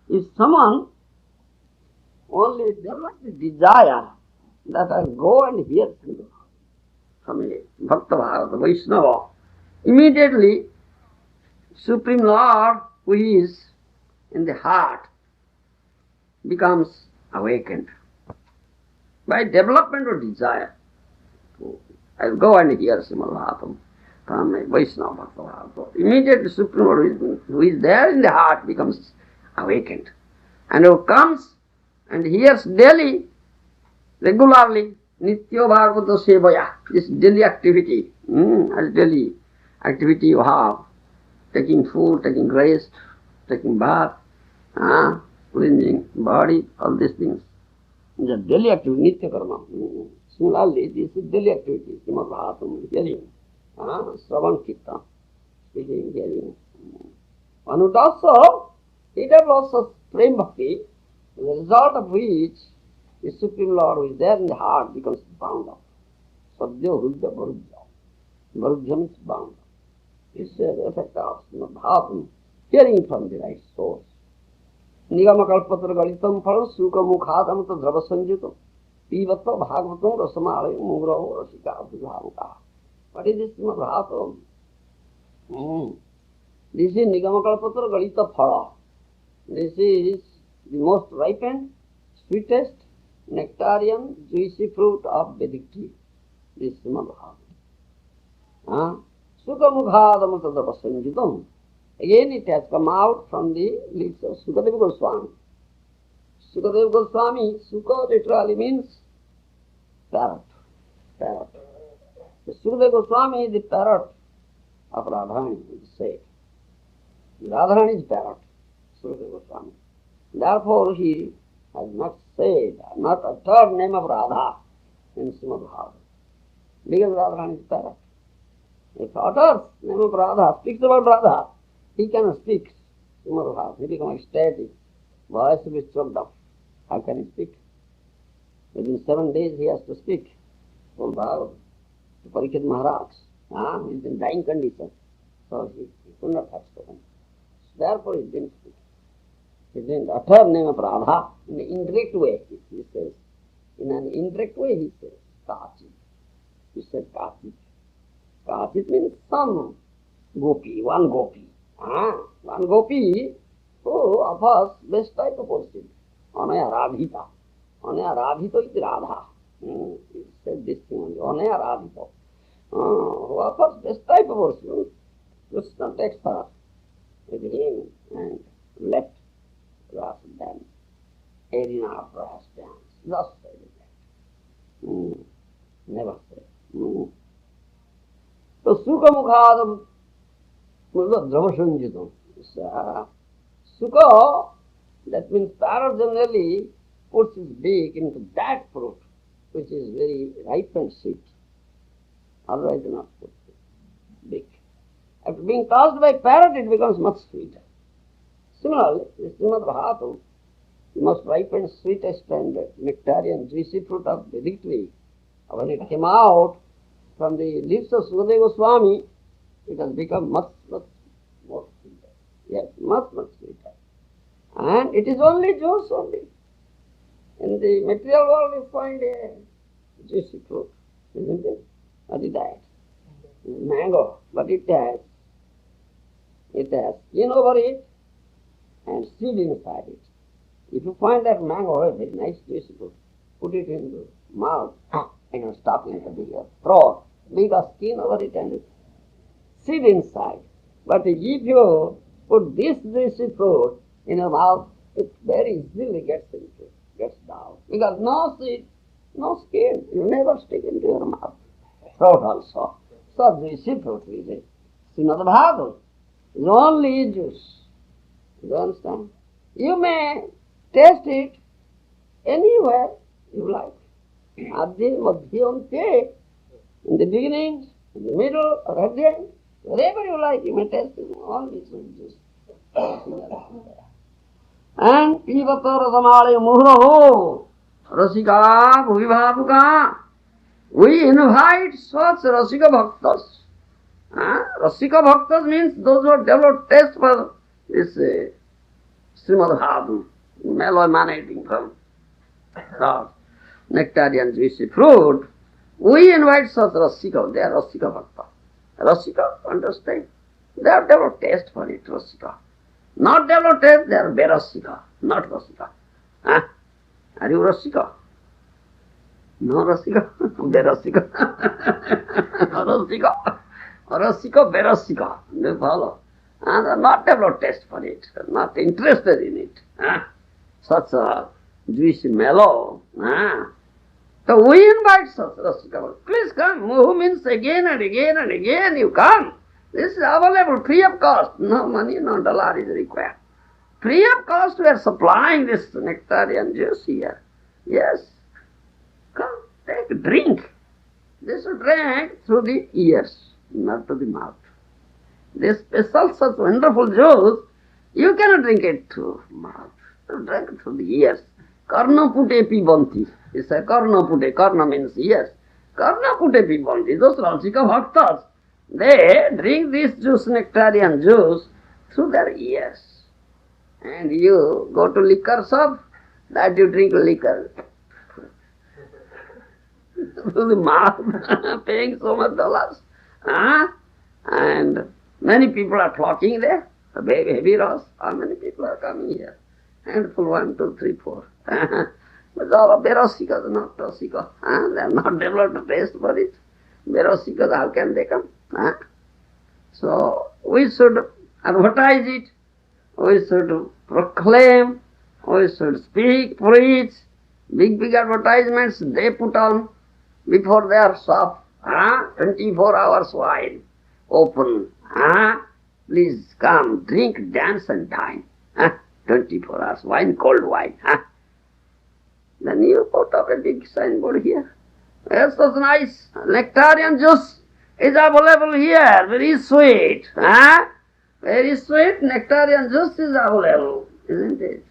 If someone only develops the desire that I'll go and hear from a Bhakta Bhagavata Vaishnava, immediately Supreme Lord, who is in the heart, becomes awakened. By development of desire, I'll go and hear Srimad Bhagavatam from a Vaishnava Bhakta Bhagavata. Immediately Supreme Lord, who is there in the heart, becomes awakened. And who comes and hears daily, regularly, nitya-bhagavata sevaya, this daily activity, as daily activity you have, taking food, taking rest, taking bath, cleansing body, all these things. It's a daily activity, nitya karma. Similarly, this is daily activity, Srimad Bhagavatam, hearing, Shravan Kirtan, speaking, hearing. One who does so, he develops a prem bhakti, the result of which the Supreme Lord who is there in the heart becomes bound up. Sadhya Hrudya Varudya. Varudya means bound up. This is the effect of Srimad Bhagavatam, hearing from the right source. Nigamakalpatra galitam phalam sukha mukhadamata drava sanjutam pivata bhagavatam rasamalaya muraho rasika abhidhamaka. What is this Srimad Bhagavatam? This is Nigamakalpatra galita phala. This is the most ripened, sweetest, nectarian, juicy fruit of Vedic tree. This is Srimad Bhagavatam. Sukha mukhadamata drava sanjutam. Again it has come out from the lips of Sukadeva Goswami. Sukadeva Goswami, Sukha literally means parrot. Parrot. The Sukadeva Goswami is the parrot of Radharani, it is said. Radharani is parrot, Sukadeva Goswami. Therefore he has not said, not uttered name of Radha in Srimad Bhagavatam. Because Radharani is parrot. If utters name of Radha, speaks about Radha, he cannot speak. He becomes ecstatic. Voice will be choked up. How can he speak? Within 7 days he has to speak. From Bhagavad to Parikshit Maharaj. He is in dying condition. So he could not have spoken. Therefore he didn't speak. He didn't utter name of Radha in an indirect way. He says, in an indirect way he says, Kāchit. He said Kāchit. Kāchit means some gopi, one gopi. One gopi who offers best type of worship. Anaya Radhita. Anaya Radhita is Radha. He said this thing only. Anaya Radhita. Who offers best type of worship. Krishna takes her with him and left brass dance. Arena of brass dance. Just said that. Never said. So Sukha Mukhadam Dravasanjitam. Sukha, that means parrot generally puts his beak into that fruit which is very ripe and sweet. Otherwise do not put his beak. After being tossed by parrot, it becomes much sweeter. Similarly, the Srimad Bhagavatam, the most ripe and sweetest and nectarian juicy fruit of Vedic tree, when it came out from the lips of Sukadeva Goswami, it has become much more sweeter. Yes, much sweeter. And it is only juice only. In the material world you find a juicy fruit, isn't it? What is that? Mango. But it has skin over it and seed inside it. If you find that mango, a very nice juicy fruit, put it in the mouth and stop it at the throat. Big skin over it and seed inside. But if you put this juicy fruit in your mouth, it very easily gets down. Because no seed, no skin, you never stick into your mouth. Throat also. So juicy fruit is it. Srimad Bhagavatam is only juice. You understand? You may taste it anywhere you like. Adhi, Madhya, Ante. In the beginning, in the middle, or at the end, wherever you like, you may taste it. Only juice. And Pivata Rasamale Muhraho Rasika Bhubaneswar. We invite such Rasika Bhaktas. Rasika Bhaktas means those who have developed taste for this Srimad Bhagavatam, mellow emanating from the nectarian juicy fruit, we invite such Rasika, they are Rasika Bhakta. Rasika, understand? They have developed taste for it, Rasika. Not developed taste, they are Berasika, not Rasika. Huh? Are you Rasika? No Rasika? Berasika. Rasika. Rasika, Berasika. They follow. And they are not developed taste for it, not interested in it. Huh? Such a juicy mellow. Huh? So we invite such Rasika. Please come. Who means again and again and again you come. This is available free of cost. No money, no dollar is required. Free of cost we are supplying this nectarian juice here. Yes. Come, take a drink. This is drank through the ears, not to the mouth. This special such wonderful juice, you cannot drink it through mouth. You drink it through the ears. Karna pute pibanti. It's a karna pute. Karna means ears. Karna pute pibanti. Those Rasika Bhaktas, they drink this juice, nectarian juice, through their ears. And you go to liquor shop, that you drink liquor. Through the mouth, paying so much dollars. And many people are flocking there. A very heavy rush. How many people are coming here? Handful, 1, 2, 3, 4. But all of Berasika, not Rasika. They have not developed a taste for it. Berasika, how can they come? So we should advertise it. We should proclaim. We should speak, preach. Big advertisements they put on before their shop. 24 hours wide open. Please come, drink, dance and dine. 24 hours, wine, cold wine. Then you put up a big signboard here. Yes, that's nice. Nectarian juice is available here, very sweet. Very sweet nectarian juice is available, isn't it?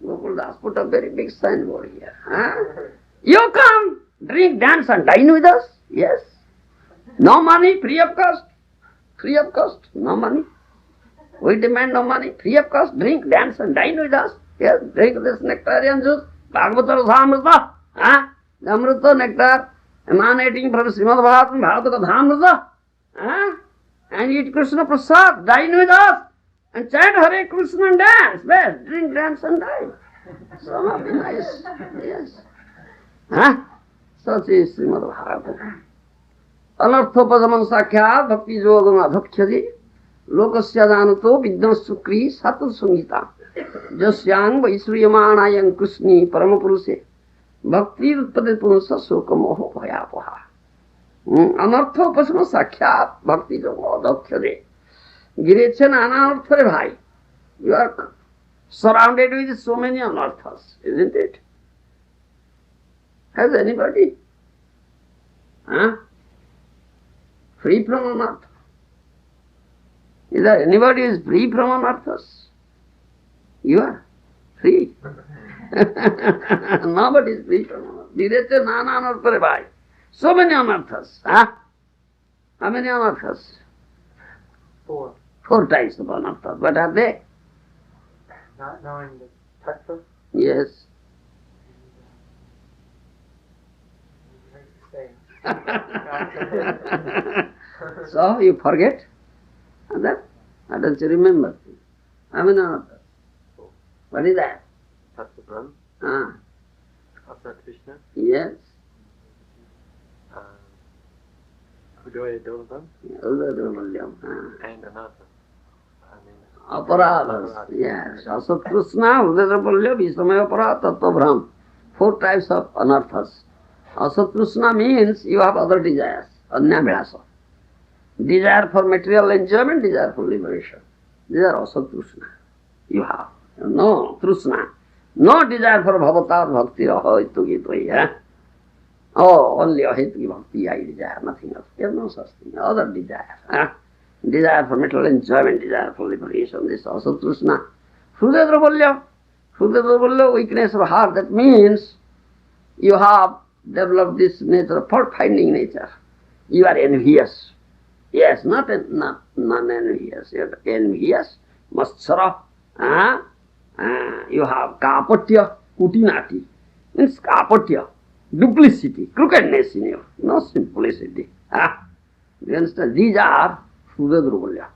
Gokuldas put a very big signboard here. You come, drink, dance and dine with us. Yes. No money, free of cost. Free of cost, no money. We demand no money, free of cost. Drink, dance and dine with us. Yes, drink this nectarian juice. Bhagavata Rasamrita. The Amrita nectar emanating from Srimad Bhagavatam, Bhagavata Dhamrita. And eat Krishna Prasad, dine with us. And chant Hare Krishna and dance. Yes, drink, dance and dine. So must be nice. Yes. Such is Srimad Bhagavatam. Anarthopadamam sakhyat bhakti yogam adhakhyadi lokasya janato vidyam sukri satu sangita jasyang vaisriyamānayam krishni paramapurushe bhakti utpade punsa sokamoho bhayapaha. Anarthopadamam sakhyat bhakti yogam adhakhyadi. Gireche nanarthare bhai. You are surrounded with so many anarthas, isn't it? Has anybody? Free from anartha? Is there anybody who is free from anarthas? You are free. Nobody is free from anarthas. Direche nana anarthare bhai. So many anarthas. How many anarthas? 4. 4 types of anarthas. What are they? Not knowing the tattva. Yes. So you forget? And that? How don't you remember? How many anarthas? 4. What is that? Tattva Brahman. After Krishna. Yes. Udoya Dolam. And Anatha. Aparadhas. Yes. Also Kṛṣṇa, Udadrapalya, Visamaya Aparadha, Tattva Brahman. 4 types of anarthas. Also Kṛṣṇa means you have other desires. Anyabhilasa. Desire for material enjoyment, desire for liberation. These are also Kṛṣṇa. You have. No Kṛṣṇa. No desire for bhavatar bhakti ahoitugi. Oh, only ahoitugi bhakti I desire, nothing else. There is no such thing. Other desire. Desire for material enjoyment, desire for liberation. This is also Kṛṣṇa. Hrudadrapalya, weakness of heart. That means you have developed this nature, fault-finding nature. You are envious. Yes, not non-envious. You are envious, matsara. You have kapatya, kutinati. Means kapatya, duplicity, crookedness in you, no simplicity. You understand? These are Sudha Durvalya.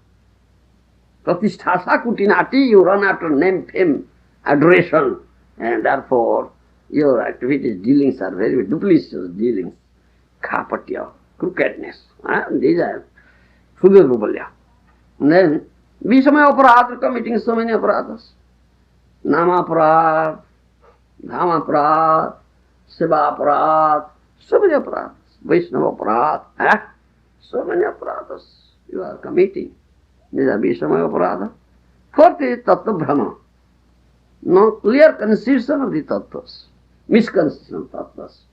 Pratisthasa kutinati, you run after name, fame, adoration, and therefore your activities, dealings are very duplicitous dealings. Kapatya, crookedness. These are Sudha Durvalya. And then, Viṣṇu aparadha, committing so many aparadhas. Nama aparadha, Dhama aparadha, Seva aparadha, so many aparadhas. Vaishnava aparadha, so many aparadhas you are committing. These are Viṣṇu aparadha. Fourth is tattva brahma. No clear conception of the tattvas, misconception of tattvas.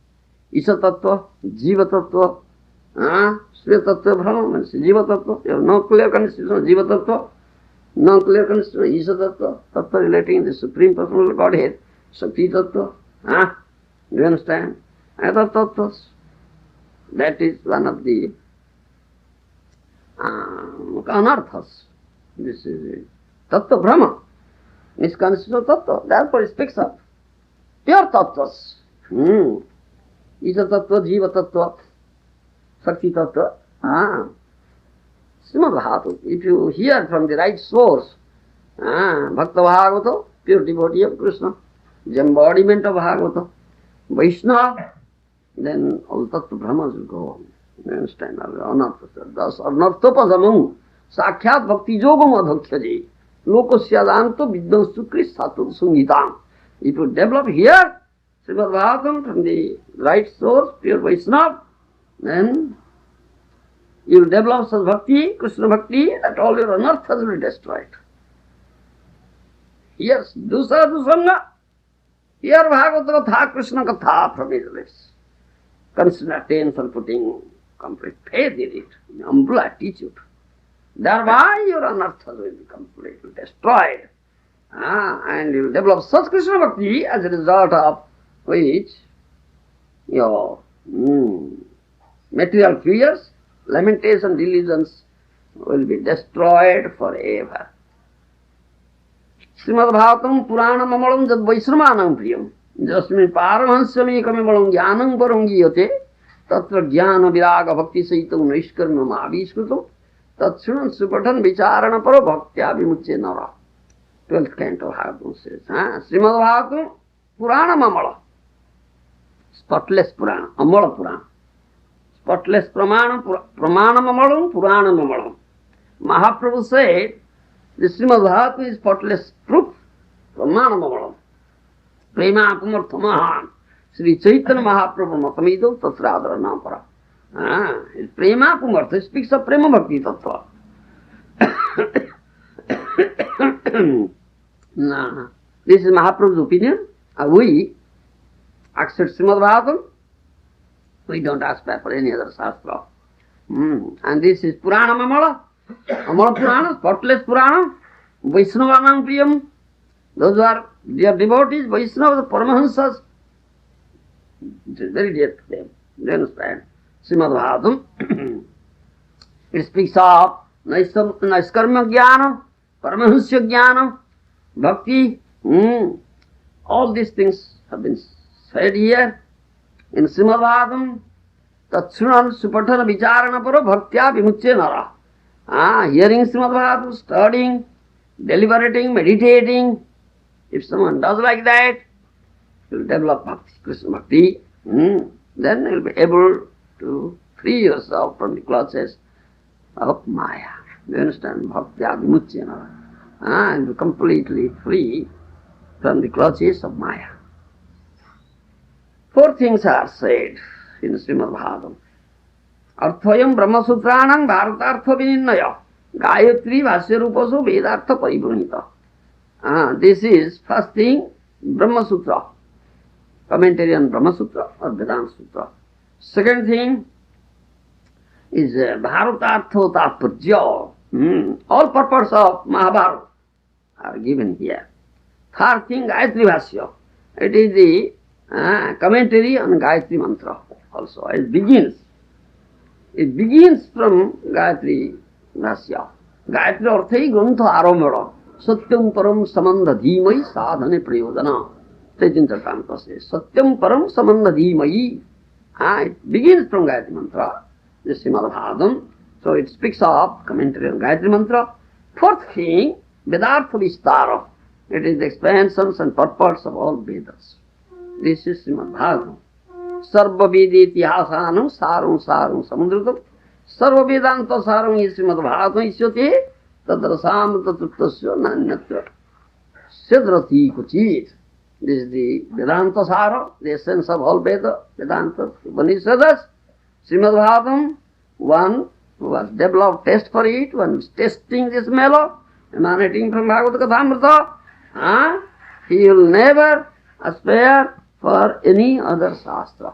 Isha tattva, jiva tattva, Sriya tattva brahma means jiva tattva. You have no clear conception of jiva tattva, no clear conception of Isha tattva, tattva relating the Supreme Personal Godhead, Shakti tattva. Do you understand? Other tattvas. That is one of the anarthas. This is tattva brahma, misconception of tattva. Therefore it speaks of pure tattvas. Isha tattva, jiva tattva, Shakti tattva. Srimad Bhagavatam. If you hear from the right source, Bhakta Bhagavata, pure devotee of Krishna, the embodiment of Bhagavata, Vaishnava, then all tattva brahmas will go on. You understand? Thus, anarthopadamam, sakhyat bhakti yogam adhokyaji, lokasyadanto vidyansu krishatu sungitam. If you develop here, Srimad Bhagavatam from the right source, pure Vaishnava, then you will develop such bhakti, Krishna bhakti, that all your anarthas will be destroyed. Yes, dusadu sangha. Here Bhagavata katha, Krishna katha from his lips. Consider attention, putting complete faith in it, humble attitude. Thereby your anarthas will be completely destroyed. And you will develop such Krishna bhakti as a result of which your material fears, lamentation, delusions will be destroyed forever. Srimad Bhagavatam Puranam Amalam Jad Vaisramanam Priyam Jasmin Paramahansyami Kamimalam Jnanam Parangiyate Tatra Jnana Viraga Bhakti Saitam Naishkarmam Abhishkrutam Tatshunan Supatan Vicharana Para Bhaktya Vimucche Nara. 12th canto Bhagavatam says. Srimad Bhagavatam Puranam Amala. Spotless Purana, Amala Purana. Spotless Pramanam Amalam, Puranam Amalam. Mahaprabhu said, the Srimad Bhagavatam is spotless proof, Pramanam Amalam. Prema Pumarthamahan. Sri Chaitanya Mahaprabhu Matamido Tatsradhara Nampara. It's Prema Pumartha, it speaks of Prema Bhakti Tattva. This is Mahaprabhu's opinion. We accept Srimad Bhagavatam. We don't aspire for any other Shastra. And this is Purana Amala. Amala Purana, spotless Purana. Vaisnavanam Priyam. Those who are dear devotees, Vaisnava, the Paramahansas. It is very dear to them. They understand. Srimad Bhagavatam. It speaks of Naiskarma Jnana, Paramahansya Jnana, Bhakti. All these things have been said here. In Srimad Bhagavatam, Tatshunan Supatana Vicharana Para Bhaktya Vimucche Nara. Hearing Srimad Bhagavatam, studying, deliberating, meditating. If someone does like that, he will develop bhakti, Krishna bhakti. Then he will be able to free yourself from the clutches of Maya. You understand? Bhaktya Vimucche Nara. And be completely free from the clutches of Maya. 4 things are said in Srimad Bhagavatam. Arthayam Brahmasutranam Bharatartha Vininnaya Gayatri Vasyarupaso Vedartha Paribhunita. This is first thing, Brahma Sutra, commentary on Brahma Sutra or Vedanta Sutra. Second thing is Bharatartha Tatparya. All purports of Mahabharata are given here. Third thing, Gayatri Vasya. It is the commentary on Gayatri Mantra also. It begins from Gayatri Vasya. Gayatri Arthai Grantha Arambara. Satyam param samandha dhimai sadhane prayodana. Tejintarkampa says, Satyam param samandha dhimai. It begins from Gayatri Mantra, the Srimad Bhagavatam. So it speaks of commentary on Gayatri Mantra. Fourth thing, Vedartha Vistara. It is the expansions and purports of all Vedas. This is Srimad Bhagavatam. Sarva Veda Itihasanam Saram Saram Samudritam. Sarva Vedanta Saram is Srimad Bhagavatam Isyate Tadrasam Tatruptasya Nanyatra Sidrati Kuchit. This is the Vedanta Sara, the essence of all Veda, Vedanta, Upanishads. Srimad Bhagavatam, one who has developed taste for it, one is tasting this mellow, emanating from Bhagavad Kathamrita, he will never aspire for any other Shastra.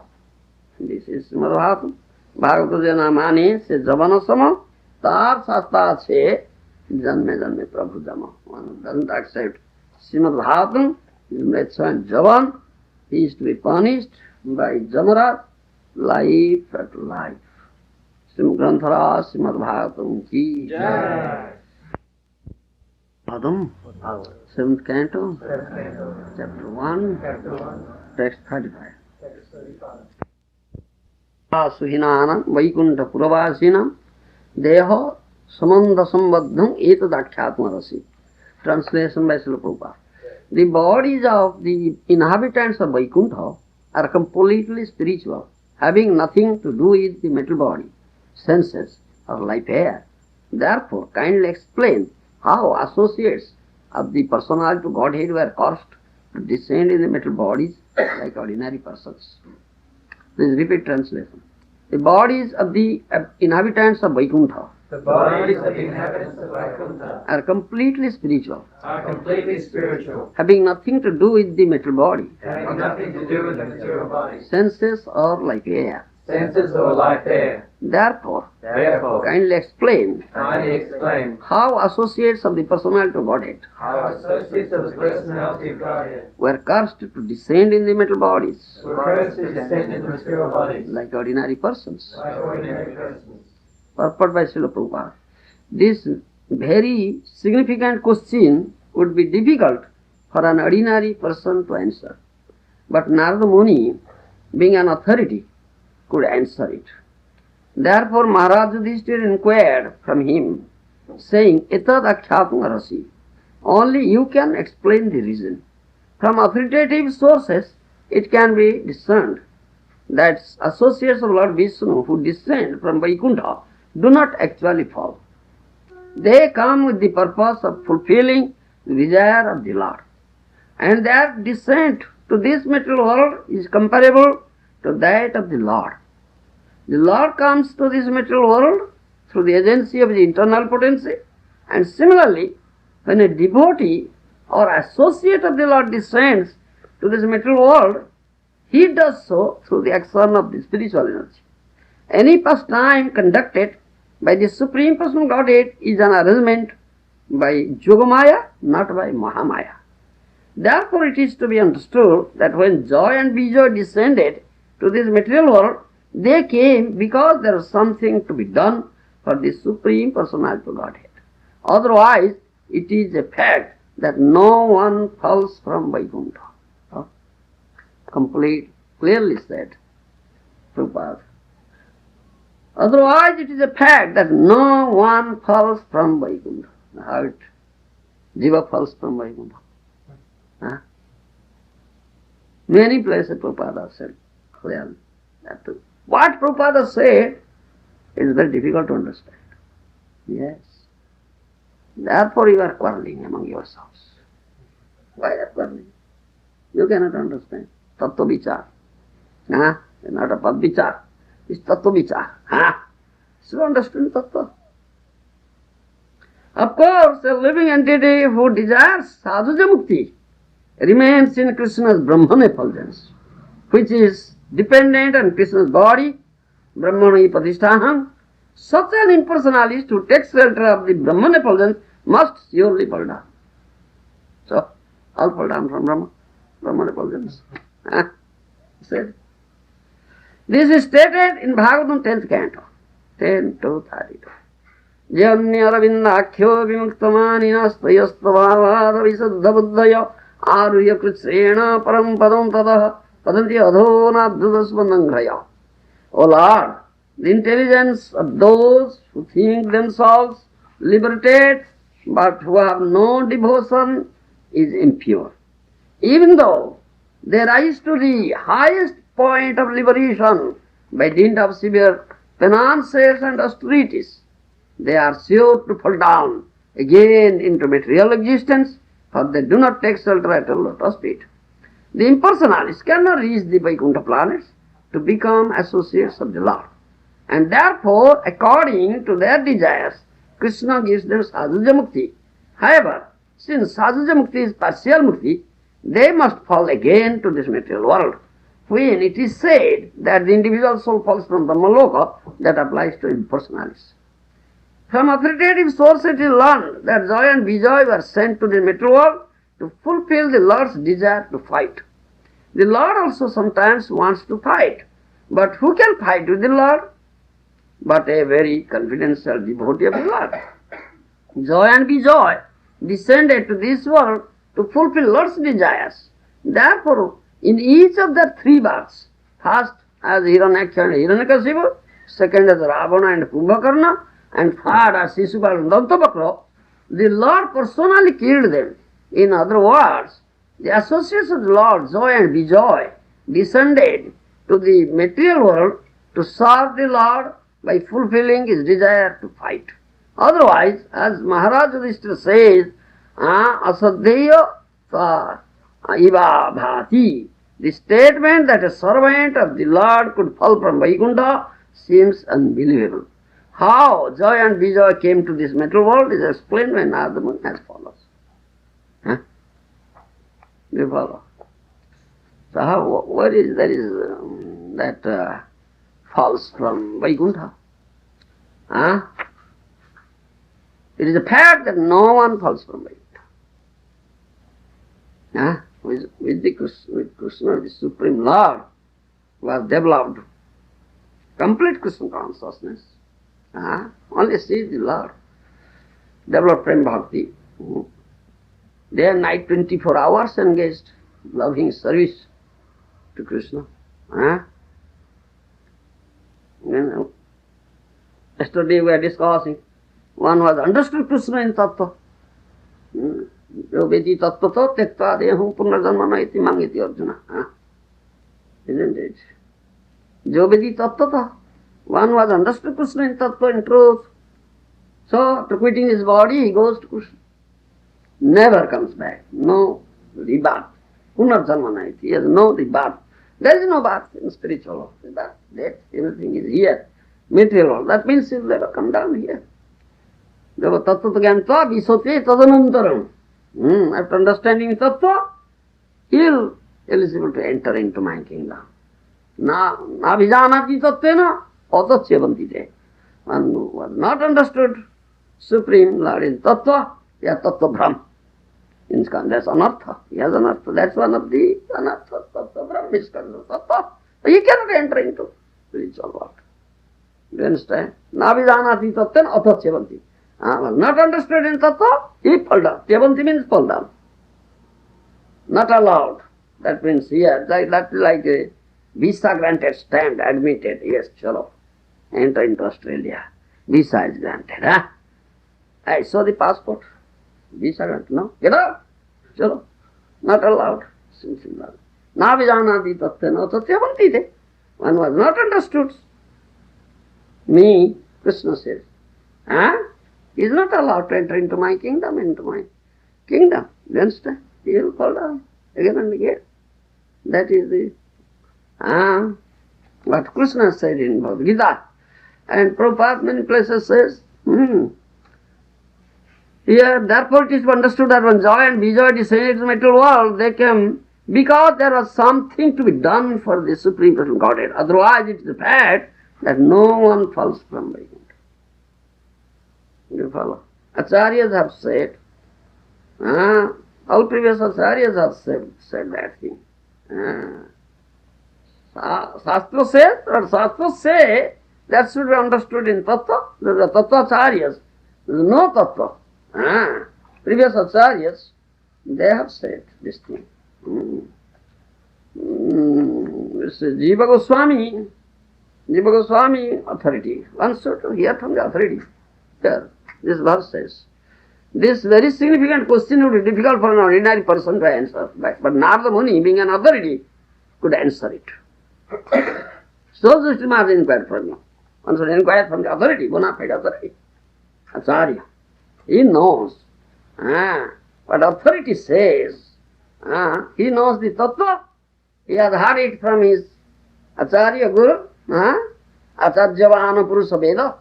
This is Srimad Bhagavatam. Bhagavata Jana Mane se Javana Sama, Tar Shastra se Janme Janme Prabhu Jama. One doesn't accept Srimad Bhagavatam, he is made so and Javan, he is to be punished by Jamaraj, life after life. Srimad Granthara, Srimad Bhagavatam ki Jai. Bhagavatam, 7th canto, chapter 1, text 35. Suhinana Vaikuntha Puravasina Deho Samandha Sambadham Etadakhyatmarasi. Translation by Srila Prabhupada. The bodies of the inhabitants of Vaikuntha are completely spiritual, having nothing to do with the material body, senses, or life air. Therefore, kindly explain how associates of the personality to Godhead were cursed to descend in the material bodies like ordinary persons. Please repeat translation. The bodies of the inhabitants of Vaikuntha are completely spiritual, having nothing to do with the material body, senses or life air. Therefore, kindly explain how associates of the personality of Godhead were cursed to descend in the material bodies like ordinary persons. Purport by Srila Prabhupada. This very significant question would be difficult for an ordinary person to answer. But Narada Muni, being an authority, could answer it. Therefore Maharaj Yudhishthira inquired from him, saying, Etad akhyatma rasi. Only you can explain the reason. From authoritative sources, it can be discerned that associates of Lord Viṣṇu who descend from Vaikuntha do not actually fall. They come with the purpose of fulfilling the desire of the Lord. And their descent to this material world is comparable to that of the Lord. The Lord comes to this material world through the agency of the internal potency, and similarly, when a devotee or associate of the Lord descends to this material world, he does so through the action of the spiritual energy. Any pastime conducted by the Supreme Personal Godhead is an arrangement by Yogamaya, not by Mahamaya. Therefore it is to be understood that when Joy and Bijoy descended to this material world, they came because there was something to be done for the Supreme Personality of Godhead. Otherwise, it is a fact that no one falls from Vaikuntha. Clearly said, Prabhupada. Otherwise, it is a fact that no one falls from Vaikuntha. How it? Jiva falls from Vaikuntha. Many places Prabhupada said clearly that too. What Prabhupada said is very difficult to understand. Yes. Therefore you are quarreling among yourselves. Why are quarreling? You cannot understand. Tattva vichar. Not a pad vichar. It's tattva vichar. So understand tattva. Of course, a living entity who desires sāyujya mukti remains in Krishna's Brahman effulgence, which is dependent on Krishna's body, Brahmani Padisthānam. Such an impersonalist who takes shelter of the Brahman effulgence must surely fall down. So, all fall down from Brahman effulgence. Said. This is stated in Bhagavatam 10th canto, 10 to 32. Janyaravindakhyo vimuktamāninastayastavāvāda visaddha-buddhaya āruhya Kṛṣṇa param padam tadaha padanti adhonadhudasvanangraya. O Lord, the intelligence of those who think themselves liberated but who have no devotion is impure. Even though they rise to the highest point of liberation by dint of severe penances and austerities, they are sure to fall down again into material existence, for they do not take shelter at a lotus feet. The impersonalists cannot reach the Vaikuntha planets to become associates of the Lord, and therefore, according to their desires, Kṛṣṇa gives them sāyujya mukti. However, since sāyujya mukti is partial mukti, they must fall again to this material world. When it is said that the individual soul falls from Brahmaloka, that applies to impersonalists. From authoritative sources it is learned that joy and vijoy were sent to the material world to fulfill the Lord's desire to fight. The Lord also sometimes wants to fight, but who can fight with the Lord? But a very confidential devotee of the Lord. Joy and vijoy descended to this world to fulfill Lord's desires. Therefore, in each of the three births, first as Hiranyaksha and Hiranyakashipu, second as Ravana and Kumbhakarna, and third as Sisupal and Dantavakra, the Lord personally killed them. In other words, the associates of the Lord, joy and vijoy, descended to the material world to serve the Lord by fulfilling his desire to fight. Otherwise, as Maharaj Yudhishthira says, asadheya sa iva bhati, the statement that a servant of the Lord could fall from Vaikuntha seems unbelievable. How joy and vijoy came to this material world is explained by Narada Muni as follows. You follow? So how, where is there is that falls from Vaikuntha? It is a fact that no one falls from Vaikuntha. With Kṛṣṇa, the Supreme Lord, who has developed complete Kṛṣṇa consciousness. Only see the Lord. Developed Prem Bhakti. Day and night, 24 hours engaged, loving service to Kṛṣṇa. Yesterday we were discussing, one was understood Kṛṣṇa in tattva. Jo vedi tattvato tekta dehum punarjanmana iti mangiti Arjuna. Isn't it? Jo vedi tattvato. One was understood Kṛṣṇa in tattva, in truth. So, after quitting his body, he goes to Kṛṣṇa. Never comes back. No rebirth. Punarjanmana iti. He has no rebirth. There is no birth in spiritual world. Birth, death, everything is here. Material world. That means he will never come down here. Deva tattva gyantva visate tadanantaram. After understanding tattva, he will eligible to enter into my kingdom. Na vijanati tattvena atacchyavanti te. One who was not understood Supreme Lord in tattva, he has tattva brahm. That's anartha. He has anartha. That's one of the anarthas. Tattva brahm is tattva. He cannot enter into spiritual world. Do you understand? Na vijanati tattvena atacchyavanti. Was not understood in tattva, he fell down. Tyavanti means fall down. Not allowed. That means here, that like a visa granted, stamped, admitted. Yes, chalo. Enter into Australia. Visa is granted. I saw the passport. Visa granted. No? Get out. Chalo. Not allowed. Na vijanati tattvena atacchyavanti te. One was not understood. Me, Kṛṣṇa says. He is not allowed to enter into my kingdom, Do you understand? He will fall down again and again. That is the what Kṛṣṇa said in Bhagavad Gita. And Prabhupāda many places says, here, therefore it is understood that when joy and vijoy descended to the material world, they came because there was something to be done for the Supreme Personal Godhead. Otherwise it is a fact that no one falls from Vaikuntha. You follow? Acharyas have said, all previous acharyas have said that thing. Shastra says, or Shastra say, that should be understood in tattva. The tattva acharyas There is no tattva. Previous acharyas, they have said this thing. This is Jiva Goswami authority. One should hear from the authority. Here, this verse says, this very significant question would be difficult for an ordinary person to answer, but Narada Muni, being an authority, could answer it. So Srishti Maharaj inquired from him. One should inquire from the authority, bona fide authority. Acharya. He knows what authority says. He knows the tattva. He has heard it from his Acharya Guru. Acharyavana Purusha Veda.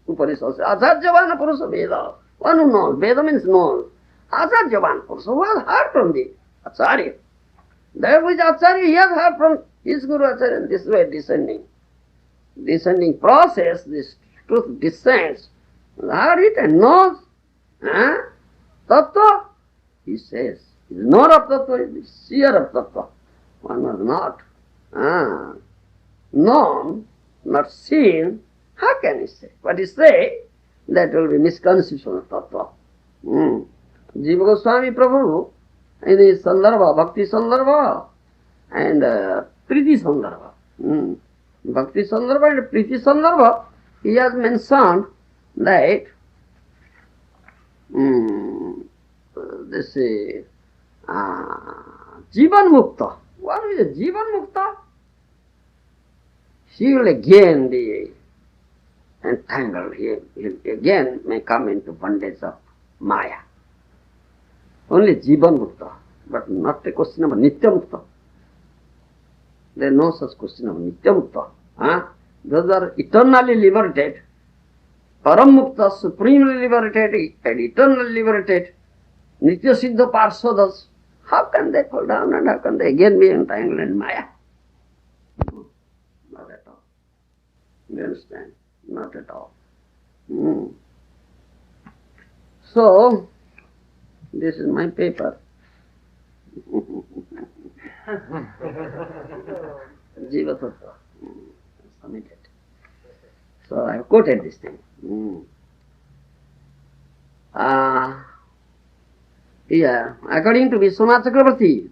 Upanishad says, Acharyavana Purusha Veda. One who knows. Veda means knows. Acharyavana Purusha. Who has heard from the Acharya? That which Acharya he has heard from his Guru Acharya. This way descending process, this truth descends. Heard it and knows. Tattva, he says. He is knower of tattva, he is seer of tattva. One was not known, not seen. How can he say? What he say, that will be misconception of tattva. Jiva Goswami Prabhu, in his sandarbha, bhakti sandarbha and priti sandarbha. Bhakti sandarbha and priti sandarbha, he has mentioned that this is jīvan-mukta. What is it? Jīvan-mukta? He will again be entangled. He again may come into bondage of Maya. Only jīvan-mukta, but not a question of nitya-mukta. There is no such question of nitya-mukta. Those are eternally liberated. Param-mukta, supremely liberated and eternally liberated. Nitya-siddha parsvadas. How can they fall down and how can they again be entangled in Maya? No, not at all. You understand? Not at all. So, this is my paper. Jiva Tattva. Submitted. So I have quoted this thing. Here, according to Vishwanath Chakravarti,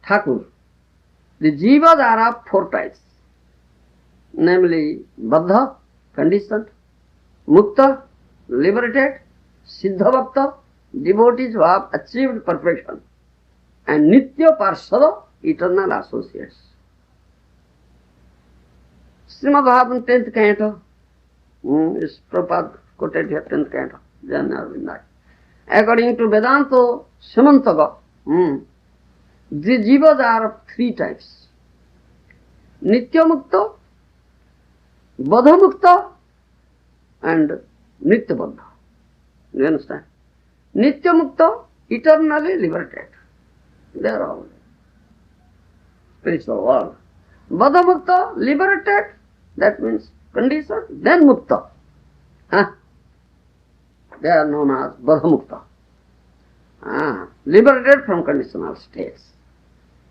Thakur, the jivas are of four types, namely baddha, conditioned, mukta, liberated, siddha-bhakta, devotees who have achieved perfection, and nitya-parsada, eternal associates. Srimad Bhagavatam 10th canto is Prabhupada quoted here 10th canto. According to Vedanta Samantaka, the jivas are of three types: nitya-mukta, baddha-mukta, and nitya-baddha. You understand? Nitya-mukta, eternally liberated. They are all spiritual world. Baddha-mukta, liberated, that means conditioned, then mukta. They are known as baddha-mukta. Liberated from conditional states.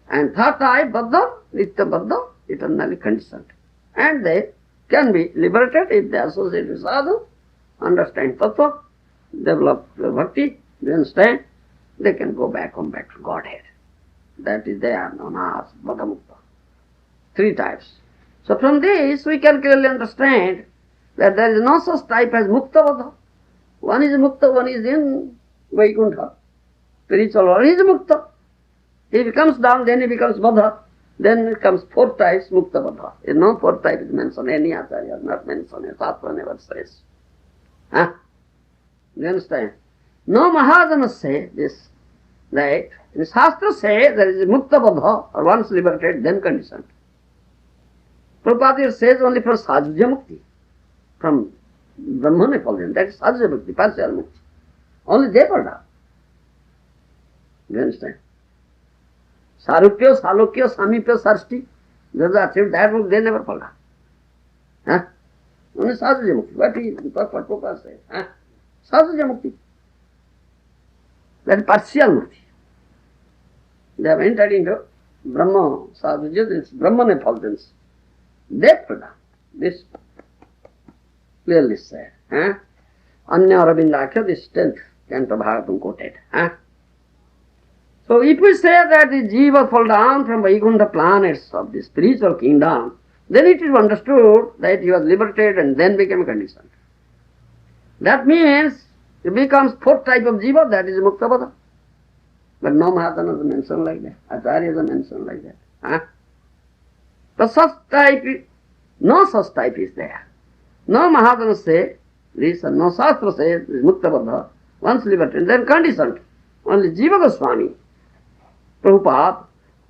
And third type, baddha, nitya-baddha, eternally conditioned. And they can be liberated if they associate with sadhu, understand tattva, develop bhakti, you understand, they can go back, come back to Godhead. That is, they are known as baddha-mukta. Three types. So from this we can clearly understand that there is no such type as mukta-baddha. One is mukta, one is in Vaikuntha. Spiritual world is mukta. If he comes down, then he becomes baddha. Then it comes four types, mukta-baddha. No fourth type is mentioned. Any acharya is not mentioned. Tattva never says. You understand? No Mahajanas say this, that the Shastra say there is a mukta-baddha, or once liberated, then conditioned. Prabhupada says only from sāyujya mukti, from Brahman effulgence, that is sāyujya mukti, partial mukti. Only they fall down. You understand? Sarupya, Salokya, Samipya, Sarsti, those are achieved that mukti, they never fall down. Only sāyujya mukti. What Prabhupada says? Sāyujya mukti. That is partial mukti. They have entered into Brahma, sāyujya, this Brahman effulgence. They fall down. This clearly said. Anya Arabindakya, the 10th canto Bhagavatam quoted. So if we say that the jīvas fall down from Vaikuntha planets of the spiritual kingdom, then it is understood that he was liberated and then became conditioned. That means he becomes fourth type of jiva, that is mukta-baddha. But no Mahatma is mentioned like that. Acharya is mentioned like that. But no such type is there. No Mahatma say this, and no Shastra says this mukta-baddha, once liberated, then conditioned. Only Jiva Goswami, Prabhupāda,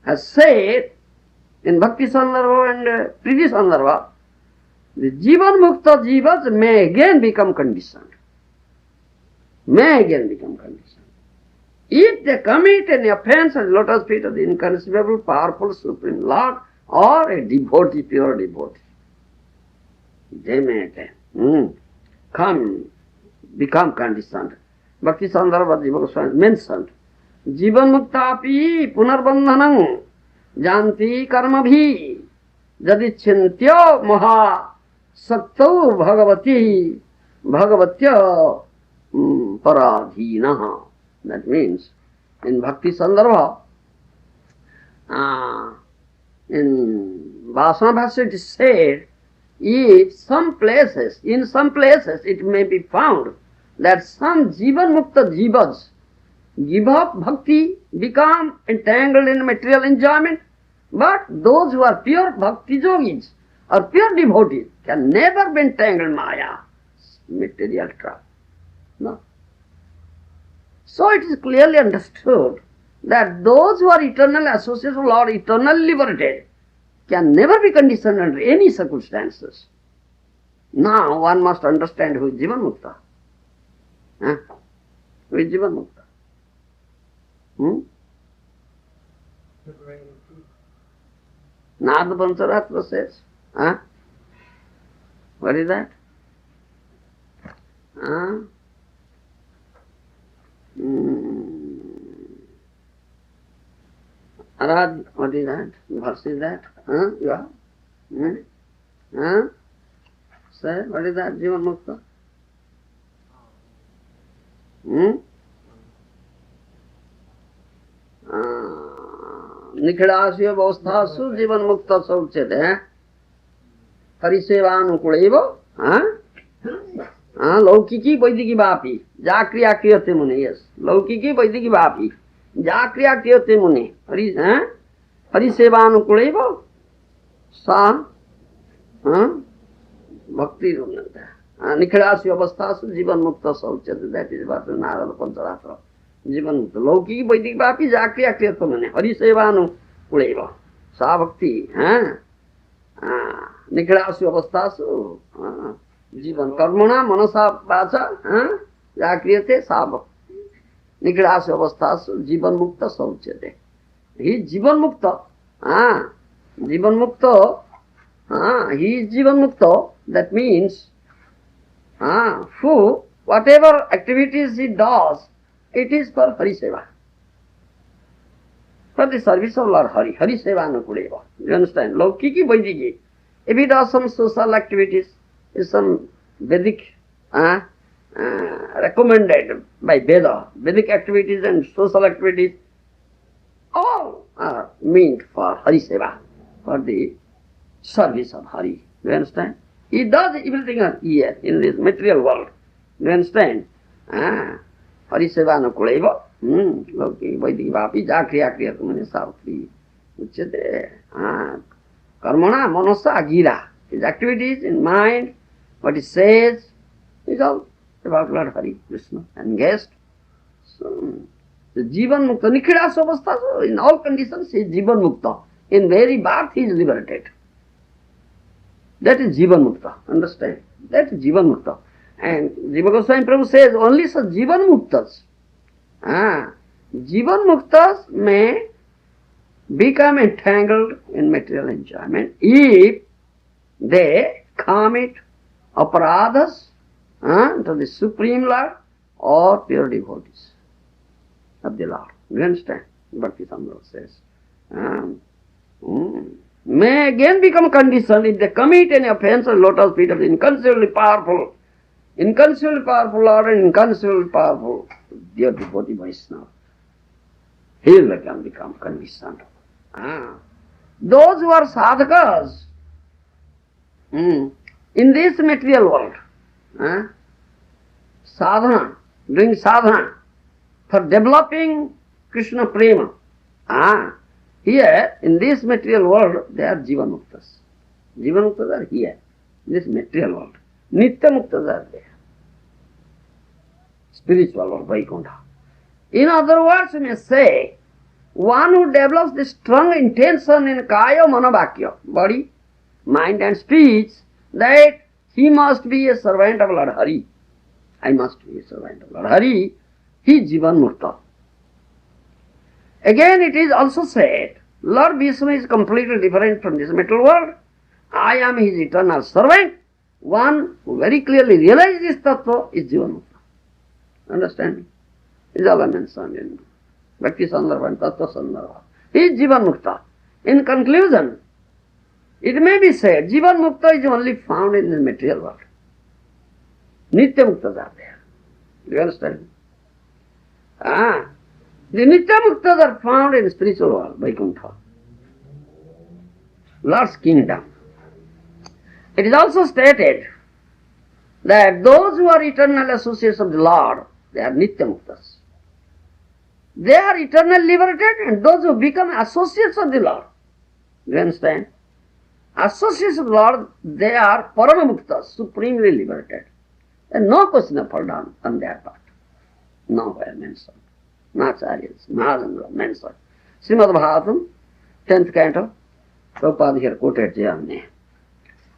has said in Bhakti Sandarbha and Priti Sandarbha, the Jivan-mukta jivas may again become conditioned. May again become conditioned. If they commit any offense at the lotus feet of the inconceivable, powerful, supreme Lord, or a devotee, pure devotee, they may again become conditioned. Bhakti Sandarbha Jiva Goswami mentioned, Jivan-mukta-api punarbandhanam janti karma-bhi jadichintya maha sattau bhagavatya paradhinaha. That means, in Bhakti Sandarbha, in Vasana Bhasya it is said, in some places it may be found that some Jivan-mukta jivas give up bhakti, become entangled in material enjoyment, but those who are pure bhakti yogis or pure devotees can never be entangled in Maya, material trap. No. So it is clearly understood that those who are eternally associated with Lord, eternally liberated, can never be conditioned under any circumstances. Now one must understand who is Jivan-mukta. Who is Jivan-mukta? Narada Pancharatma says. What is that? Arad, what is that? Verse is that? You are? Say, what is that? Jivan-mukta? निखिलास्य अवस्थासु जीवन मुक्त सौच्यते परिसेवानुकूलैव लौकिकी वैदिकी वापी जाक्रिया क्रियते मुने yes लौकिकी वैदिकी Vapi जाक्रिया क्रियते मुने परिसेवानुकूलैव सा भक्ति निखिलास्य अवस्थासु जीवन मुक्त सौच्यते दैट इज व्हाट नारद पंचरात्र जीवन मुक्त लौकिक वैदिक वापी जाक्रिया क्रियते मुने हरिसेवानुकूलैव सा भक्ति निखिलास्य अवस्थासु जीवन कर्मणा मनसा वाचा या क्रियते सा भक्ति निखिलास्य अवस्थासु जीवन मुक्त सौच्यते ही जीवन मुक्त जीवन मुक्त he is जीवन मुक्त that means who whatever activities he does it is for Hari Seva, for the service of Lord Hari, Hari Seva Anukuleva. You understand? Laukiki Vaidiki. If he does some social activities, some Vedic recommended by Veda, Vedic activities and social activities, all are meant for Hari Seva, for the service of Hari. You understand? He does everything here in this material world. You understand? Hari Seva Anukuleva. Loki Vaidiki Vapi Jakriya Kriya Tumane Savakri Uchyate Karmana Manasa Agira. His activities in mind, what he says, is all about Lord Hari, Krishna, and guest. So, the Jivan Mukta, Nikhilas Avastha, so in all conditions he is Jivan Mukta. In very birth he is liberated. That is Jivan Mukta, understand? That is Jivan Mukta. And Jiva Goswami Prabhu says only such Jivan Muktas. Jivan Muktas may become entangled in material enjoyment if they commit aparadhas to the Supreme Lord or pure devotees of the Lord. You understand? Bhakti Sandarbha says. may again become conditioned if they commit any offense at lotus feet of the inconceivably powerful Lord and inconceivably powerful dear devotee Vaishnava. He will again become conditioned. Those who are sadhakas in this material world, sadhana, doing sadhana for developing Krishna prema, here in this material world they are jīva-muktas. Jīva-muktas are here, in this material world. Nitya-muktas are there. Spiritual world, Vaikuntha. In other words, we may say, one who develops the strong intention in kaya, mana, vakya, body, mind and speech, that he must be a servant of Lord Hari. I must be a servant of Lord Hari. He is Jīva-mukta. Again it is also said, Lord Viṣṇu is completely different from this material world. I am his eternal servant. One who very clearly realizes this tattva is Jīva-mukta. Understand? This is all I mentioned in Bhakti Sandarbha and Tattva Sandarbha. He is Jīva-mukta. In conclusion, it may be said, Jīva-mukta is only found in the material world. Nitya-muktas are there. Do you understand? The nitya-muktas are found in the spiritual world, Vaikuntha. Lord's kingdom. It is also stated that those who are eternal associates of the Lord, they are nitya-muktas. They are eternally liberated, and those who become associates of the Lord. Do you understand? Associates of the Lord, they are paramamuktas, supremely liberated. And no question of fall down on their part. Nowhere mentioned. Nacharyas, Maharaj mentioned. Srimad Bhagavatam, 10th canto, Prabhupada here quoted Jayanya.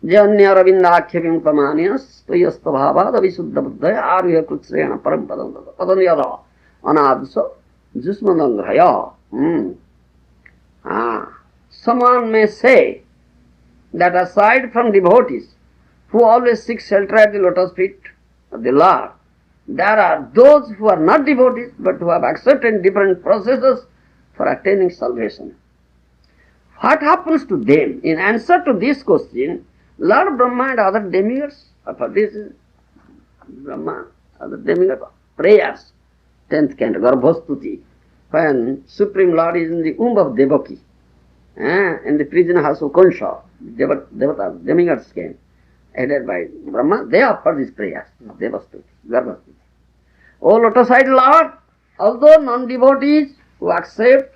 Jayanya Ravindakya Vimkamanias, Tuyasta Bhavada Visuddha Buddhaya, Arya Kṛṣṇa Parampadam, Padanyada, Anadso, Jusmanangraya. Someone may say that aside from devotees who always seek shelter at the lotus feet of the Lord, there are those who are not devotees but who have accepted different processes for attaining salvation. What happens to them? In answer to this question, Lord Brahma and other demigods, for this is Brahma, other demigods, prayers, 10th canto, Garbhostuti, when Supreme Lord is in the womb of Devaki, in the prison house of Kṛṣṇa, Devatas, demigods came, headed by Brahma, they offer these prayers, Devastuti, Garbhostuti. O lotus-eyed Lord, although non-devotees who accept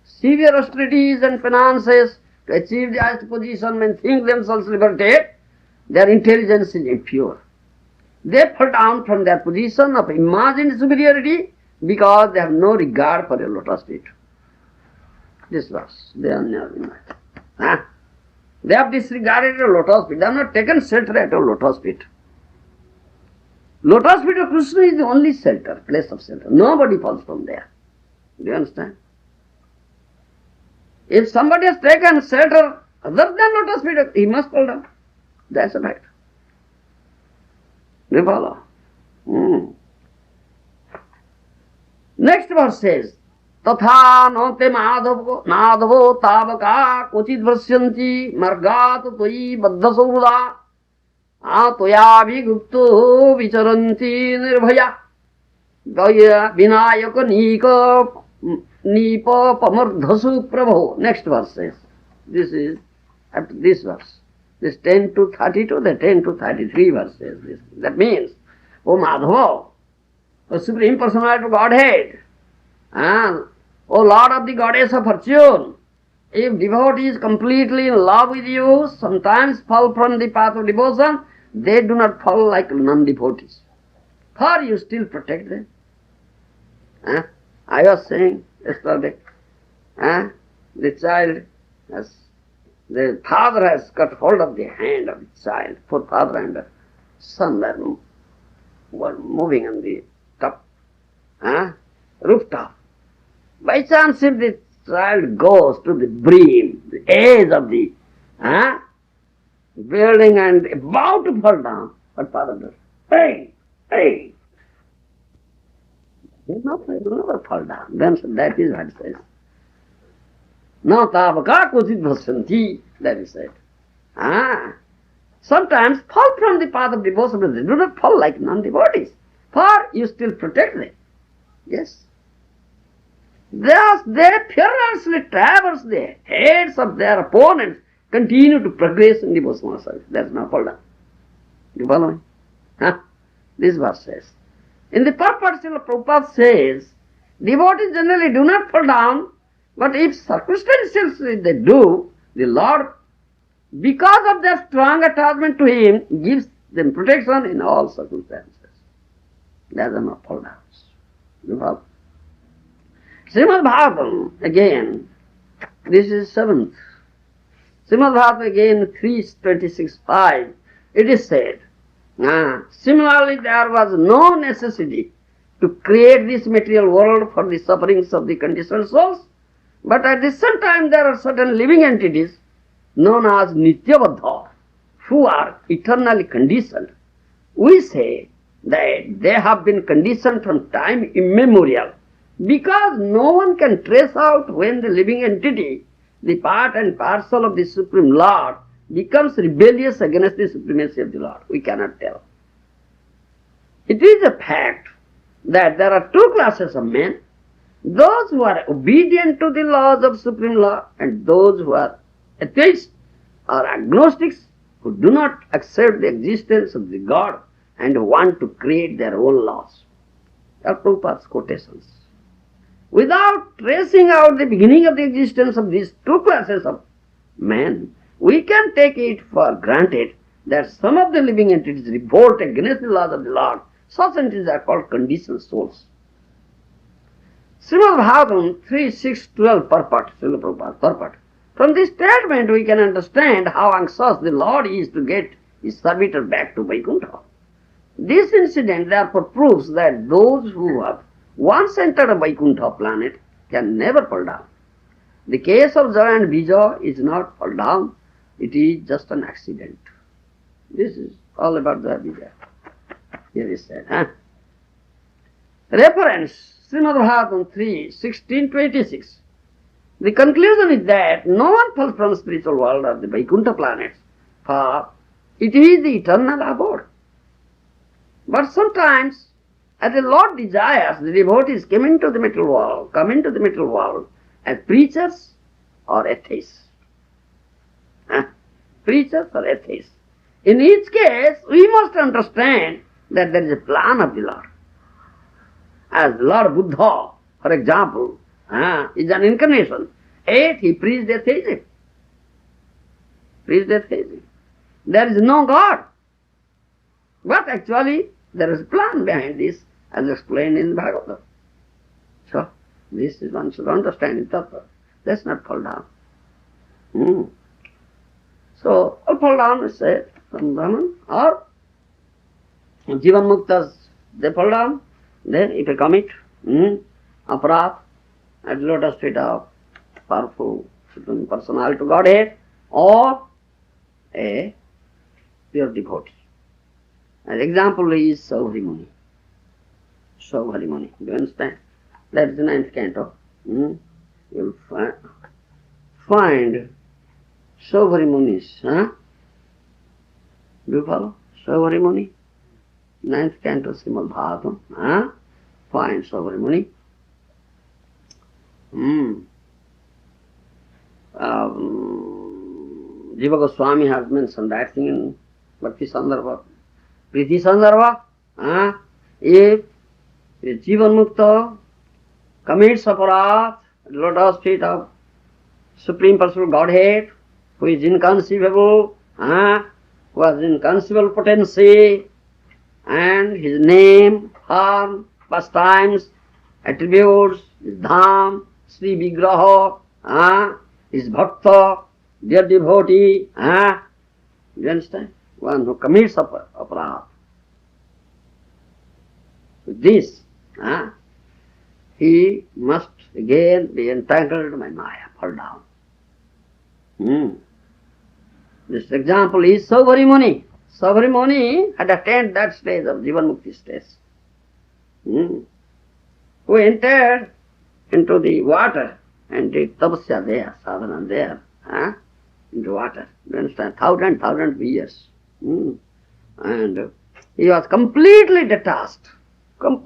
severe austerities and penances to achieve the highest position and think themselves liberated, their intelligence is impure. They fall down from their position of imagined superiority because they have no regard for a lotus feet. This verse, they are never in. They have disregarded a lotus feet. They have not taken shelter at a lotus feet. Lotus feet of Kṛṣṇa is the only shelter, place of shelter. Nobody falls from there. Do you understand? If somebody has taken shelter other than lotus feet, he must fall down. That's a fact. Do you follow? Next verse says, Tatha note madhavo tavaka kochid vrasyanti margat toi baddha-saurudha toya vigupto vicharanti nirbhaya daya vinayaka nipa pamardhasu prabho. Next verse says, this is after this verse. This 10 to 32, the 10 to 33 verse says this. That means, O Madhava, O Supreme Personality of Godhead, O Lord of the Goddess of Fortune, if devotee is completely in love with you, sometimes fall from the path of devotion, they do not fall like non-devotees. For you still protect them. I was saying yesterday, the child has, the father has got hold of the hand of the child. Poor father and the son were moving on the top, rooftop. By chance, if the child goes to the brim, the edge of the building and about to fall down, what father does? Hey! He will never fall down. Then that is what it says. Now tavaka kochid bhasyanti. that is said. Sometimes fall from the path of devotion, but they do not fall like non-devotees, for you still protect them. Yes. Thus they fearlessly traverse the heads of their opponents, continue to progress in devotional service. That is not fall down. You follow me? This verse says. In the purport, Srila Prabhupada says, devotees generally do not fall down, but if circumstances they do, the Lord, because of their strong attachment to Him, gives them protection in all circumstances. That is not fall down. You follow? Srimad Bhagavatam, again, this is 7th. Srimad Bhagavatam again, 3:26-5, it is said, similarly there was no necessity to create this material world for the sufferings of the conditioned souls, but at the same time there are certain living entities known as nitya-baddha, who are eternally conditioned. We say that they have been conditioned from time immemorial, because no one can trace out when the living entity, the part and parcel of the Supreme Lord, becomes rebellious against the supremacy of the Lord. We cannot tell. It is a fact that there are two classes of men, those who are obedient to the laws of Supreme Lord and those who are atheists or agnostics, who do not accept the existence of the God and want to create their own laws. Are Prabhupada's quotations. Without tracing out the beginning of the existence of these two classes of men, we can take it for granted that some of the living entities revolt against the laws of the Lord. Such entities are called conditioned souls. Srimad Bhagavatam 3:6-12 purport, Srila Prabhupada purport. From this statement we can understand how anxious the Lord is to get His servitor back to Vaikuntha. This incident therefore proves that those who have once entered a Vaikuntha planet can never fall down. The case of Jaya and Vijaya is not fall down, it is just an accident. This is all about Jaya Vijaya. Here is said. Reference, Srimad Bhagavatam 3:16-26. The conclusion is that no one falls from the spiritual world or the Vaikuntha planets, for it is the eternal abode. But sometimes, as the Lord desires, the devotees come into the material world as preachers or atheists. Preachers or atheists. In each case, we must understand that there is a plan of the Lord. As Lord Buddha, for example, is an incarnation. Yet he preached atheism. There is no God. But actually, there is a plan behind this, as explained in the Bhagavatam. So, this is one should understand it properly. Let's not fall down. So, all fall down is said from Brahman, or jīva-muktas, they fall down. Then if you commit aparat at the lotus feet of powerful supreme personality to Godhead, or a pure devotee. An example is Saubhari Muni. Do you understand? That is the 9th canto. You will find Saubhari Munis. Do you follow? Saubhari Muni. 9th canto Srimad Bhagavatam. Find Saubhari Muni. Jiva Goswami has mentioned that thing in Bhakti Sandarbha. Priti Sandarbha. If a jīva-mukta commits aparat at the lotus feet of Supreme Personal Godhead, who is inconceivable, who has inconceivable potency, and his name, form, pastimes, attributes, his dham, Sri Vigraha, his bhakta, dear devotee, you understand? One who commits aparat. With this, he must again be entangled by Maya, fall down. This example is Saubhari Muni. Saubhari Muni had attained that stage of Jivan-mukti stage. Who entered into the water and did tapasya there, sadhana there. into water. You understand? Thousands of years. And he was completely detached from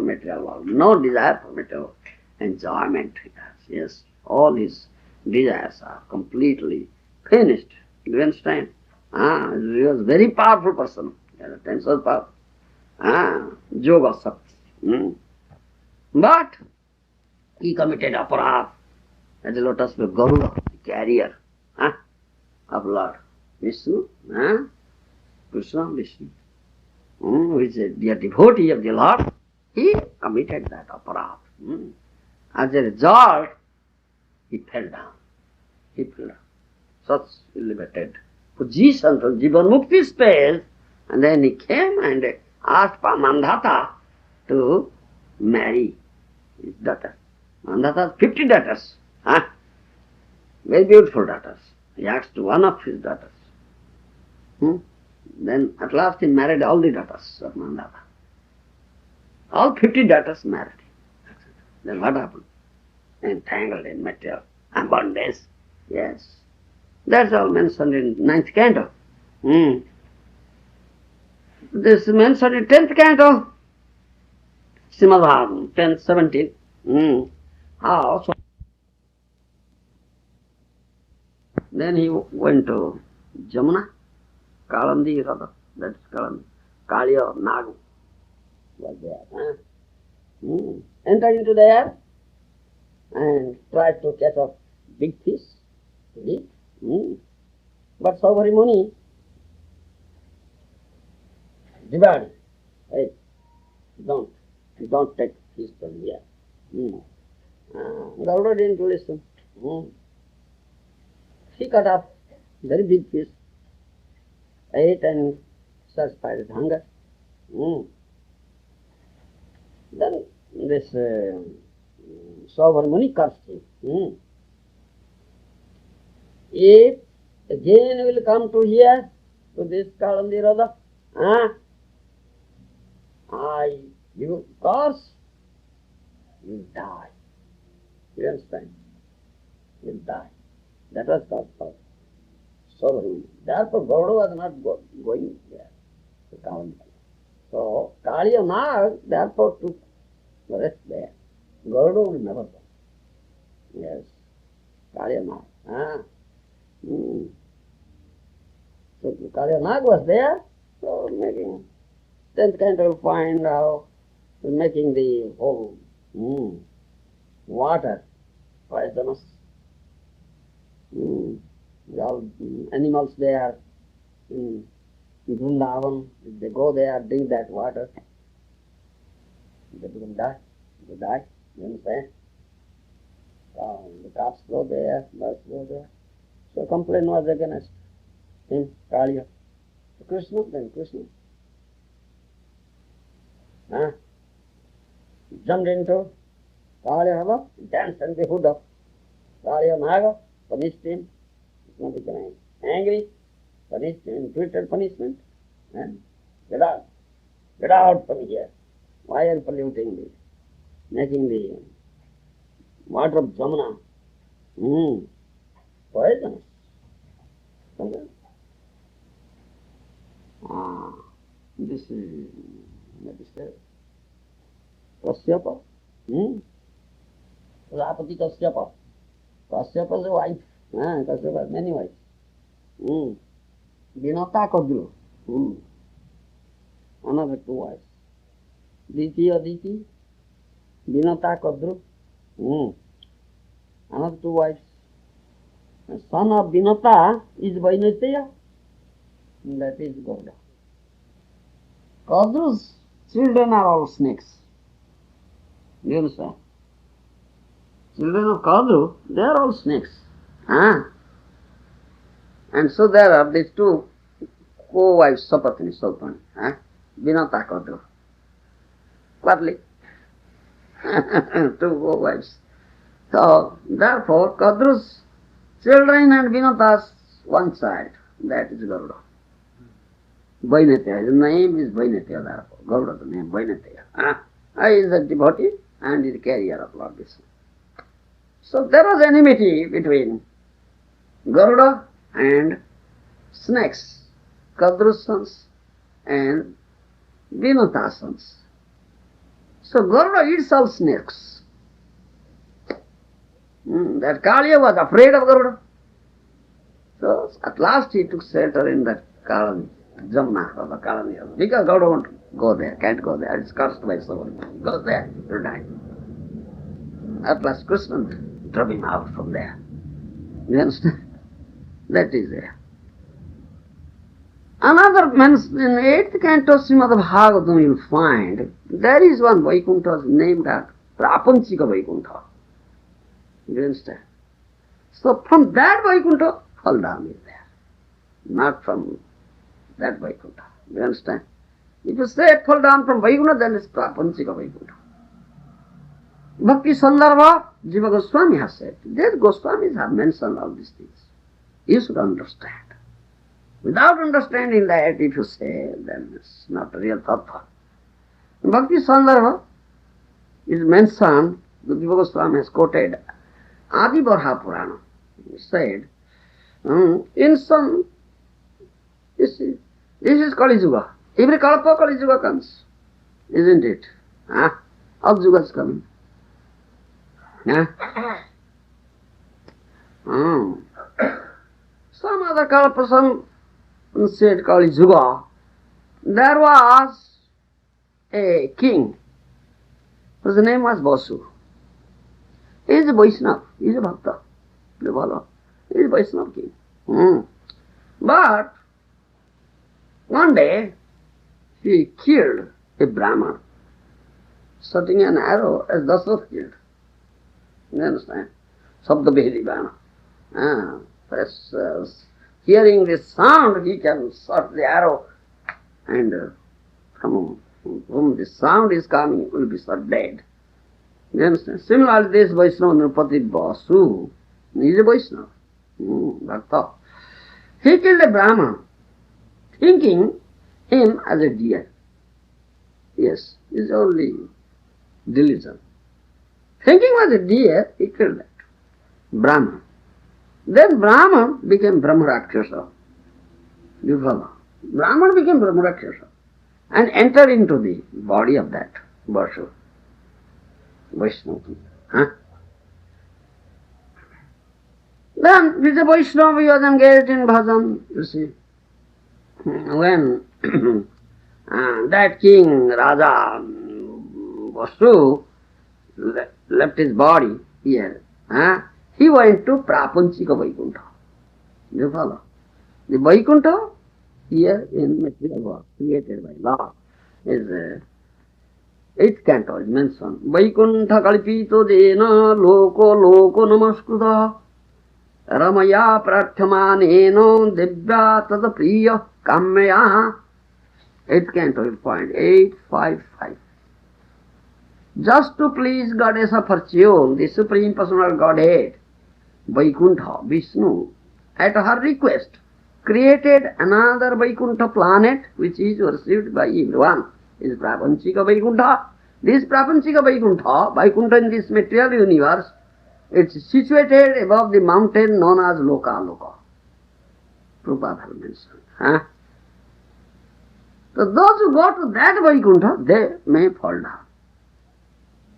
material world. No desire for material enjoyment he has. Yes, all his desires are completely finished. Do you understand? He was a very powerful person. He had a tensile power. Yoga Sakti. But he committed aparadha at the lotus feet of Garuda, the carrier of Lord Viṣṇu, Kṛṣṇa, Viṣṇu, who is a dear devotee of the Lord. He committed that aparadha. As a result, he fell down. Such elevated position from jīva-mukti space, and then he came and asked Mandhata to marry his daughter. Mandhata has 50 daughters. Very beautiful daughters. He asked one of his daughters. Then at last he married all the daughters of Mandhata. All 50 daughters married. Then what happened? Entangled in material bondage. Yes. That's all mentioned in 9th canto. This is mentioned in 10th canto. Srimad Bhagavatam, 10, 17. How? So then he went to Jamuna, Kalandi Radha, that's Kalandi, Kaliya Nagu was there. Entered into there and tried to catch a big fish to eat. But Saubhari Muni divided. Hey, don't take fish from here. Garuda didn't listen. He cut up very big fish, ate and satisfied his hunger. Then this Saubhari Muni cursed him. If again you will come to here, to this Kalandi Radha, you curse, you die. You understand? You die. That was called Saubhari Muni. Therefore Garuda was not going there to Kalandi. So Kaliya Nag therefore took rest there. Garuda will never go. Yes. Kaliya Nag. So Kaliya Nag was there, so making 10th canto will find how making the whole water poisonous. All animals there in Vrindavan, if they go there, drink that water, they will die. They die, you understand? The calves go there, birds go there. So complaint was against him, Kaliya. So Kṛṣṇa, then Kṛṣṇa. Jumped into Kaliya Naga, danced on the hood of Kaliya Naga, punished him. He became angry, punished him, inflicted punishment, and get out from here. Why are you polluting this? Making the water of Jamuna poisonous. This is Kasyapa. Prabhupāda Kasyapa. Kasyapa's wife. Kasyapa has many wives. Vinata Kadru. Another 2 wives. Diti, Vinata Kadru. Another 2 wives. The son of Vinata is Vaikuntha. That is Garuda. Kadru's children are all snakes. Do you understand? Children of Kadru, they are all snakes. And so there are these 2 co-wives, Sapatini, Sapatini, Vinata Kadru. Quarterly. 2 co-wives. So, therefore, Kadru's children and Vinata's one child, that is Garuda. Vaikuntha, his name is Vaikuntha, therefore. Garuda, the name Vaikuntha. He is a devotee and is the carrier of Lord Viṣṇu. So there was enmity between Garuda and snakes, Kadrusans and Vinotasans. So Garuda eats all snakes. That Kaliya was afraid of Garuda. So at last he took shelter in that colony, Jamna or the colony. Because Garuda won't go there, can't go there. It's cursed by someone. Goes there, he'll die. At last Kṛṣṇa drove him out from there. You understand? That is there. Another mention in 8th canto Srimad Bhagavatam you will find, there is one Vaikuntha named as Prapanchika Vaikuntha. You understand? So from that Vaikuntha, Phalram is there. Not from that Vaikuntha. You understand? If you say Phalram from Vaikuntha, then it's Prapanchika Vaikuntha. Bhakti Sandarbha, Jiva Goswami has said, these Goswamis have mentioned all these things. You should understand. Without understanding that, if you say, then it's not a real tattva. Bhakti Sandarbha is mentioned, the Jiva Goswami has quoted, Adi Barha Purana. He said, in some, this is Kali Yuga. Every Kalpa Kali Yuga comes, isn't it? All Yugas coming. Some other Kalpa, some said Kali Yuga, there was a king whose name was Vasu. He is a Vaishnava, he is a Bhakta, he is a Vaishnava king. But one day he killed a Brahman, shooting an arrow as Dasarath killed. You understand? Sabda Behdi Brahma. Hearing this sound, he can shoot the arrow, and from whom the sound is coming will be shot dead. You understand? Similarly, this Vaishnava Nrupati Vasu is a Vaishnava. Bhakta. He killed a Brahman, thinking him as a deer. Yes, his only delusion. Thinking was a deer, he killed that Brahman. Then Brahman became Brahma-rakshasa. You follow? Brahman became Brahma-rakshasa and entered into the body of that Vasu. Vaishnava. Then with the Vaishnava he was engaged in bhajan, you see. When that king, Raja Vasu, left his body here, he went to Prapanchika Vaikuntha. You follow? The Vaikuntha here in material world, created by law, is 8th canto is mentioned. Vaikuntha kalpito dena loko loko namaskruta ramaya pratyamaneno divya tada priya kamya. 8th canto you find 855. Just to please Goddess of Fortune, the Supreme Personal Godhead, Vaikuntha, Viṣṇu, at her request, created another Vaikuntha planet which is worshipped by everyone. Is Prapanchika Vaikuntha. This Prapanchika Vaikuntha, Vaikuntha in this material universe, it's situated above the mountain known as Loka. Prabhupada mentioned. So those who go to that Vaikuntha, they may fall down.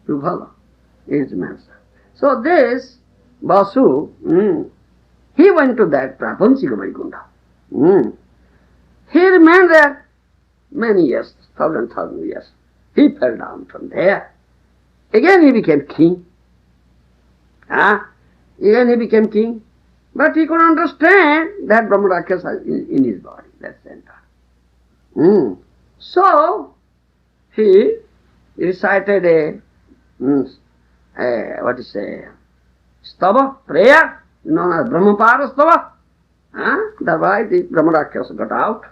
You follow? Is mentioned. So this Vasu, he went to that Prapanchika Vaikuntha. He remained there many years, thousand years. He fell down from there. Again he became king. Again he became king. But he could understand that Brahma-rakshasa is in his body, that center. So he recited a stava, prayer, known as Brahmapada stava. Thereby the Brahma-rakshasa got out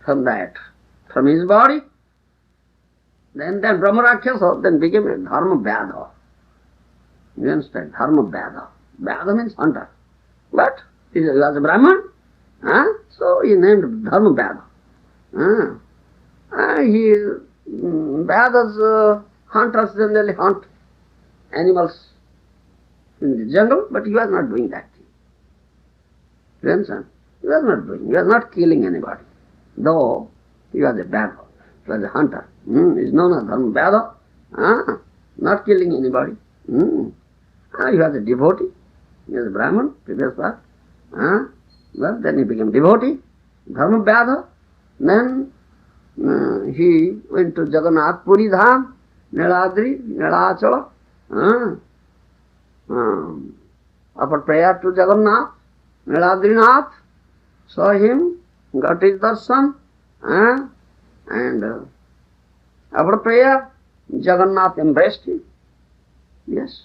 from his body. Then that Brahma-rakshasa then became a dharma-baddha. You understand? Dharma-baddha. Baddha means hunter. But he was a Brahman. So he named dharma-baddha. Baddhas, hunters generally hunt animals. in the jungle, but he was not doing that thing. You understand? He was not doing, he was not killing anybody. Though he was a baddha, he was a hunter. He is known as baddha, not killing anybody. He was a devotee, he was a brahman, previous part. Well, then he became devotee, baddha. Then he went to Jagannath Puri Dham, Niladri, Nilachala, offered prayer to Jagannath, Niladrinath, saw him, got his darshan, and after prayer, Jagannath embraced him. Yes.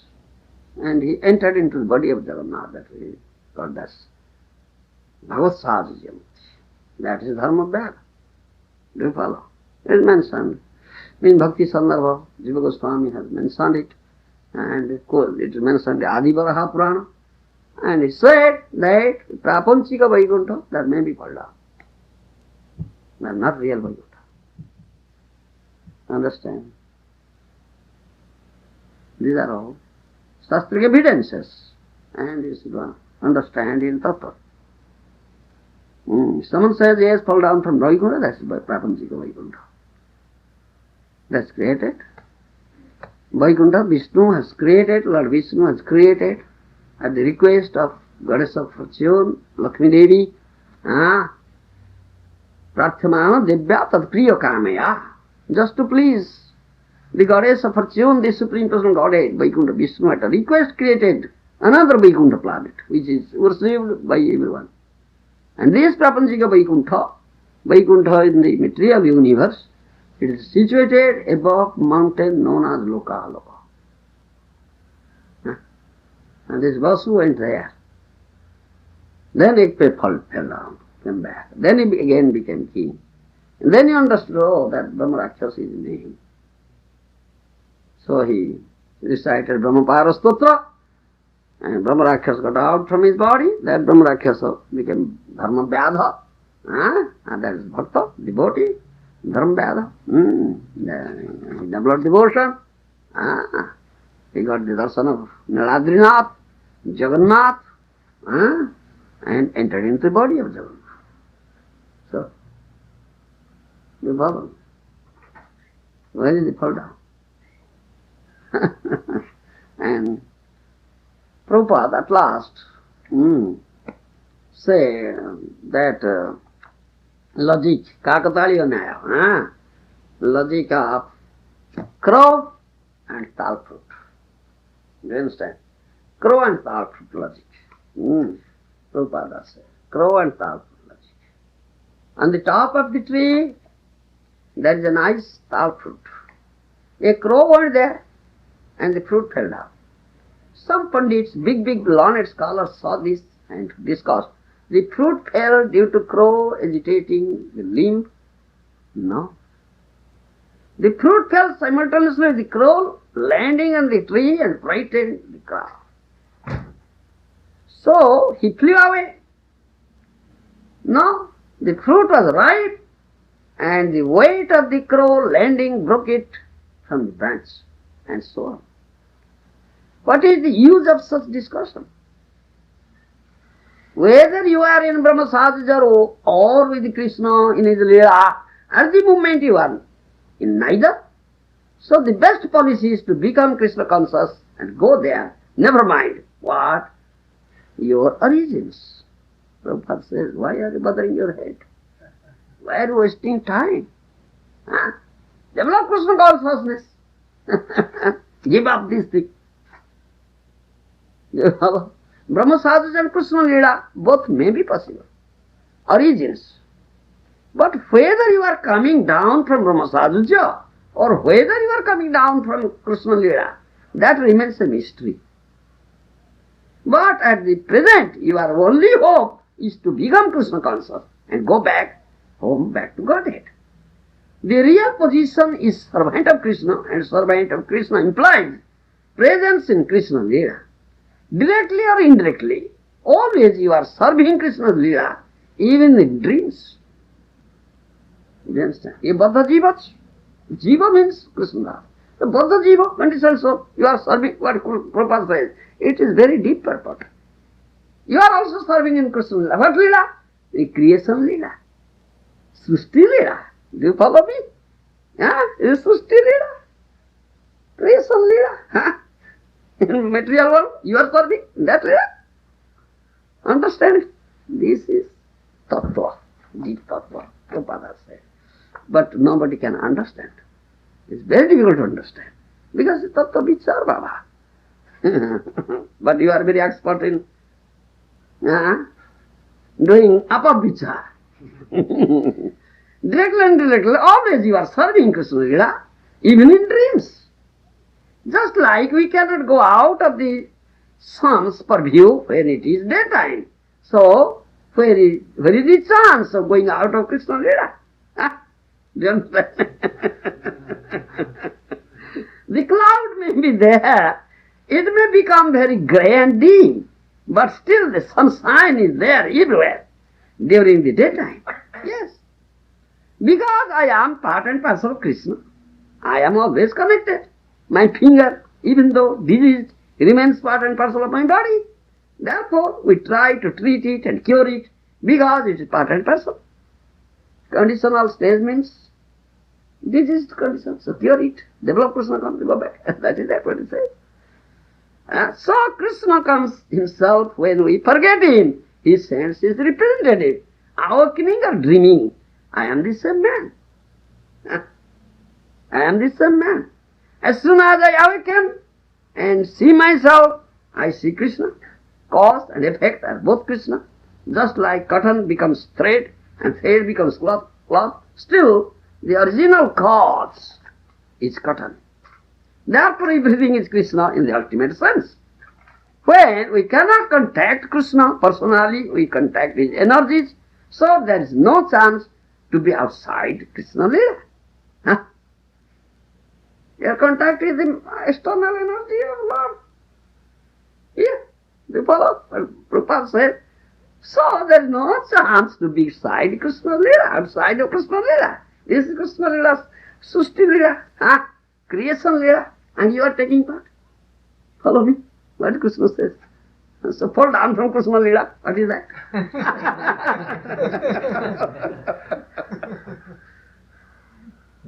And he entered into the body of Jagannath, that is called that Bhagavad Sāyujya. That is dharma baddha. Do you follow? It is mentioned. In Bhakti Sandarbha, Jiva Swami has mentioned it, and it is mentioned in Adi Varaha Purana. And he said that Prapanchika Vaikuntha, that may be called out. But not real Vaikuntha. Understand? These are all Shastric evidences, and you should understand in Tattva. Someone says, yes, fall down from Vaikuntha, that's by Prapanchika Vaikuntha. That's created. Vaikuntha, Viṣṇu has created, Lord Viṣṇu has created, at the request of Goddess of Fortune, Lakshmi Devi, Prathamana Devya Tad Priya Kamaya, just to please the Goddess of Fortune, the Supreme Personal Godhead, Vaikuntha, Viṣṇu, at a request created another Vaikuntha planet, which is worshipped by everyone. And this Prapanchika Vaikuntha in the material universe, it is situated above mountain known as Lokaloka. And this Vasu went there. Then it fell down, came back. Then he again became king. And then he understood, oh, that Brahmarakshasa is in him. So he recited Brahmapada Stotra, and Brahmarakshasa got out from his body. That Brahmarakshasa became dharma-baddha, and that is bhakta, devotee, dharma-baddha. He developed devotion. He got the darshan of Niladrinath, Jagannath, and entered into the body of Jagannath. So, the Baba, where did he fall down? And Prabhupada at last say that logic, Kakataliya Nyaya, logic of crow and tal fruit. Do you understand? Crow and tal fruit logic. Prabhupada said, crow and tal fruit logic. On the top of the tree, there is a nice tal fruit. A crow went there, and the fruit fell down. Some Pandits, big learned scholars saw this and discussed. The fruit fell due to crow agitating the limb. No. The fruit fell simultaneously with the crow landing on the tree and frightened the crowd. So he flew away. No, the fruit was ripe, and the weight of the crow landing broke it from the branch, and so on. What is the use of such discussion? Whether you are in Brahma Sāyujya or with Krishna in his Leela, at the moment you are in neither. So the best policy is to become Krishna conscious and go there. Never mind what? Your origins. Prabhupada says, why are you bothering your head? Why are you wasting time? Develop Krishna consciousness. Give up this thing. Brahma Sāyujya and Krishna Leela, both may be possible. Origins. But whether you are coming down from Brahma Sāyujya or whether you are coming down from Krishna Leela, that remains a mystery. But at the present, your only hope is to become Krishna conscious and go back home, back to Godhead. The real position is servant of Krishna, and servant of Krishna implies presence in Krishna Leela. Directly or indirectly, always you are serving Krishna's Leela, even in dreams. You understand? Ye baddha jīvas. Jiva means Krishna. The baddha jiva, conditional soul, you are serving what Prabhupada says. It is very deep purport. You are also serving in Krishna Lila. What Lila? The creation Lila. Srushti Lila. Do you follow me? Yeah, it is Srushti Lila. Creation Lila. Huh? In material world, you are serving that Lila. Understand? This is tattva, deep tattva, Prabhupada said. But nobody can understand. It's very difficult to understand. Because it's tattva vichar, Baba. But you are very expert in doing apavichar. Directly and indirectly, always you are serving Krishna Lila, even in dreams. Just like we cannot go out of the sun's purview when it is daytime. So, where is the chance of going out of Krishna Lila? Do you understand? The cloud may be there. It may become very grey and dim, but still the sunshine is there everywhere during the daytime. Yes. Because I am part and parcel of Krishna, I am always connected. My finger, even though diseased, remains part and parcel of my body. Therefore, we try to treat it and cure it because it is part and parcel. Conditional stage means diseased condition, so cure it. Develop Krishna comes, go back. That is what it says. So Krishna comes himself when we forget him. He sends his representative, awakening or dreaming. I am the same man. I am the same man. As soon as I awaken and see myself, I see Krishna. Cause and effect are both Krishna. Just like cotton becomes thread and thread becomes cloth, still the original cause is cotton. Therefore everything is Krishna in the ultimate sense. When we cannot contact Krishna personally, we contact his energies, so there is no chance to be outside Krishna Lila. Your contact is the external energy of Lord. Yeah, you follow what Prabhupada said? So there is no chance to be outside Krishna Lila, outside of Krishna Lila. This is Krishna Lila, Srushti Lila, creation Lila, and you are taking part. Follow me? What Krishna says. So fall down from Krishna Lila. What is that?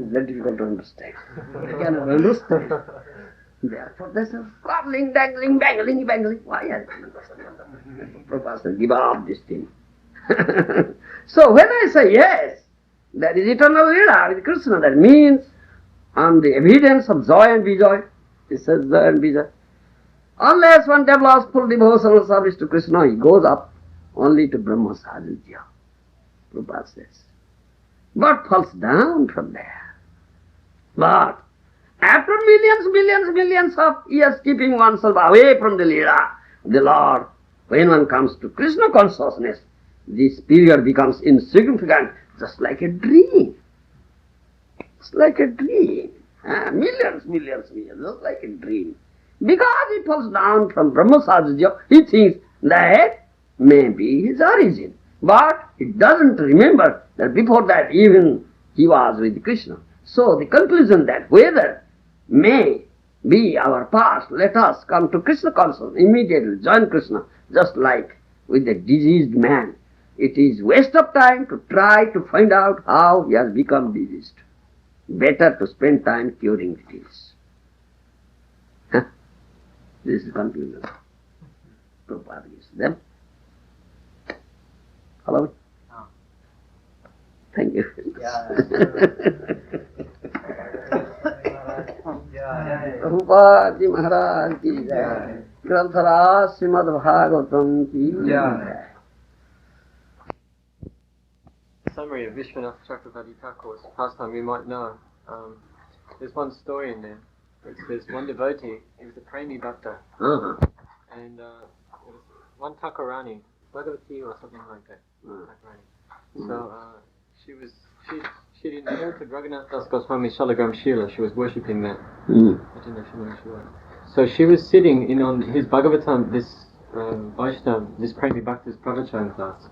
It's very difficult to understand. They cannot understand. Therefore there's a quarreling, dangling, bangling. Why? Prabhupada said, give up this thing. So when I say yes, that is eternal Lila with Krishna, that means on the evidence of joy and vijay, it says joy and vijay. Unless one develops full devotional service to Krishna, he goes up only to Brahma sāyujya, Prabhupada says. But falls down from there. But after millions of years keeping oneself away from the Leela, the Lord, when one comes to Krishna consciousness, this period becomes insignificant, just like a dream. It's like a dream. Millions, just like a dream. Because he falls down from Brahma Sāyujya, he thinks that may be his origin. But he doesn't remember that before that even he was with Krishna. So the conclusion that whether may be our past, let us come to Krishna consciousness, immediately join Krishna, just like with the diseased man. It is waste of time to try to find out how he has become diseased. Better to spend time curing the disease. This is the conclusion. Prabhupada gives them. Hello? Oh. Thank you. Prabhupada Maharaj ki jai. Granthara Srimad Bhagavatam ki jai. Summary of Vishwanath Chakravarti Thakur's pastime we might know. There's one story in there. There's one devotee, he was a premi bhakta, and there was one Thakurani, Bhagavati or something like that. So she didn't know to Raghunath Das Goswami Shalagram Shila. She was worshipping that. I didn't know she was. So she was sitting in on his Bhagavatam, this Vaishnava, this premi bhakta's pravachan class.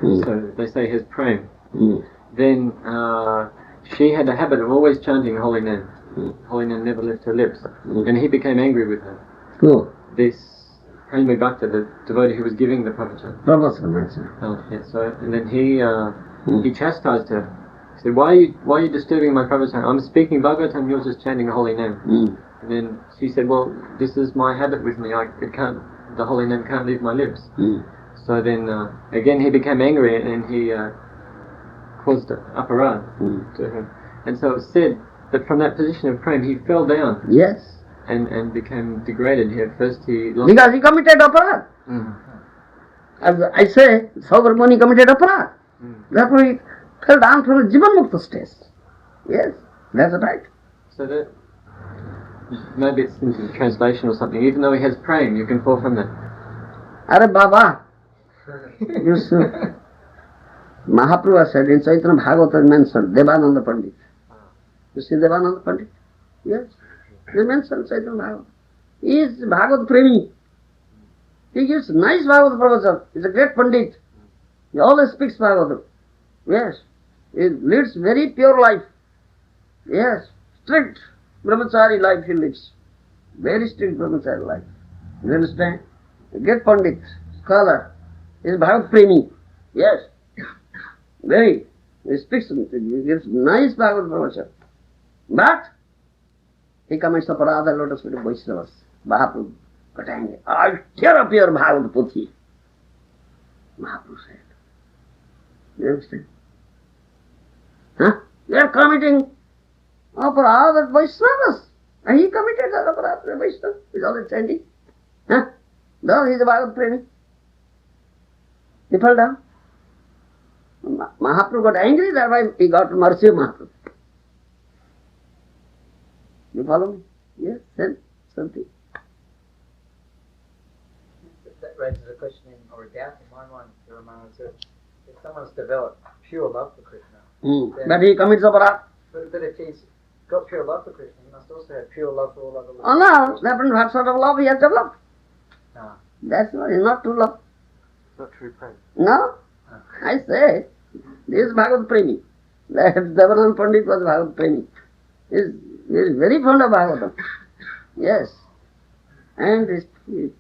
So they say his prem. Then she had a habit of always chanting holy name. holy name never left her lips, and he became angry with her. Who? This Prema Bhakta, the devotee who was giving the pravachan. Prabhupada. Yeah, so and then he chastised her. He said, "Why are you disturbing my pravachan? I'm speaking Bhagavatam, you're just chanting a holy name." And then she said, "Well, this is my habit with me. The holy name can't leave my lips." So then again he became angry and he caused aparad to her. And so it's said that from that position of prema he fell down. Yes. And became degraded here. First he lost... Because he committed aparad. As I say, Saubharmuni committed aparad. Therefore he fell down from the jīva-mukta stage. Yes, that's right. So that maybe it's in translation or something. Even though he has prema, you can fall from that. Are Baba, you see, Mahaprabhu said in Chaitanya Bhagavata mentioned Devananda Pandit. You see Devananda Pandit? Yes. They mentioned Chaitanya Bhagavata. He is Bhagavad Premi. He gives nice Bhagavad Pravachan. He is a great Pandit. He always speaks Bhagavatam. Yes. He leads very pure life. Yes. Strict brahmachari life he lives. Very strict brahmachari life. You understand? A great Pandit, scholar. He is Bhagavad Premi. Yes. Very. He speaks, he gives nice Bhagavad Pravachan. But he commits aparadha lotus feet of Vaishnavas. Mahaprabhu got angry. I'll tear up your Bhagavad Puthi. Mahaprabhu said. You understand? Huh? You are committing aparadha at Vaishnavas. And he committed that aparadha at Vaishnavas. He's always chanting. Huh? No, he's a Bhagavad Premi. He fell down. Mahaprabhu got angry, that's why he got mercy of Mahaprabhu. You follow me? Yes, then something. That raises a question or a doubt in my mind, Ramana. If someone's developed pure love for Krishna, but he commits aparadha. But if he's got pure love for Krishna, he must also have pure love for all other lovers. Oh no, depends what sort of love he has developed. No. That's not, it's not true love. Not true prema. No, I say, this is Bhagavad Premi. That Devananda Pandit was Bhagavad Premi. He is very fond of Bhagavatam. Yes. And he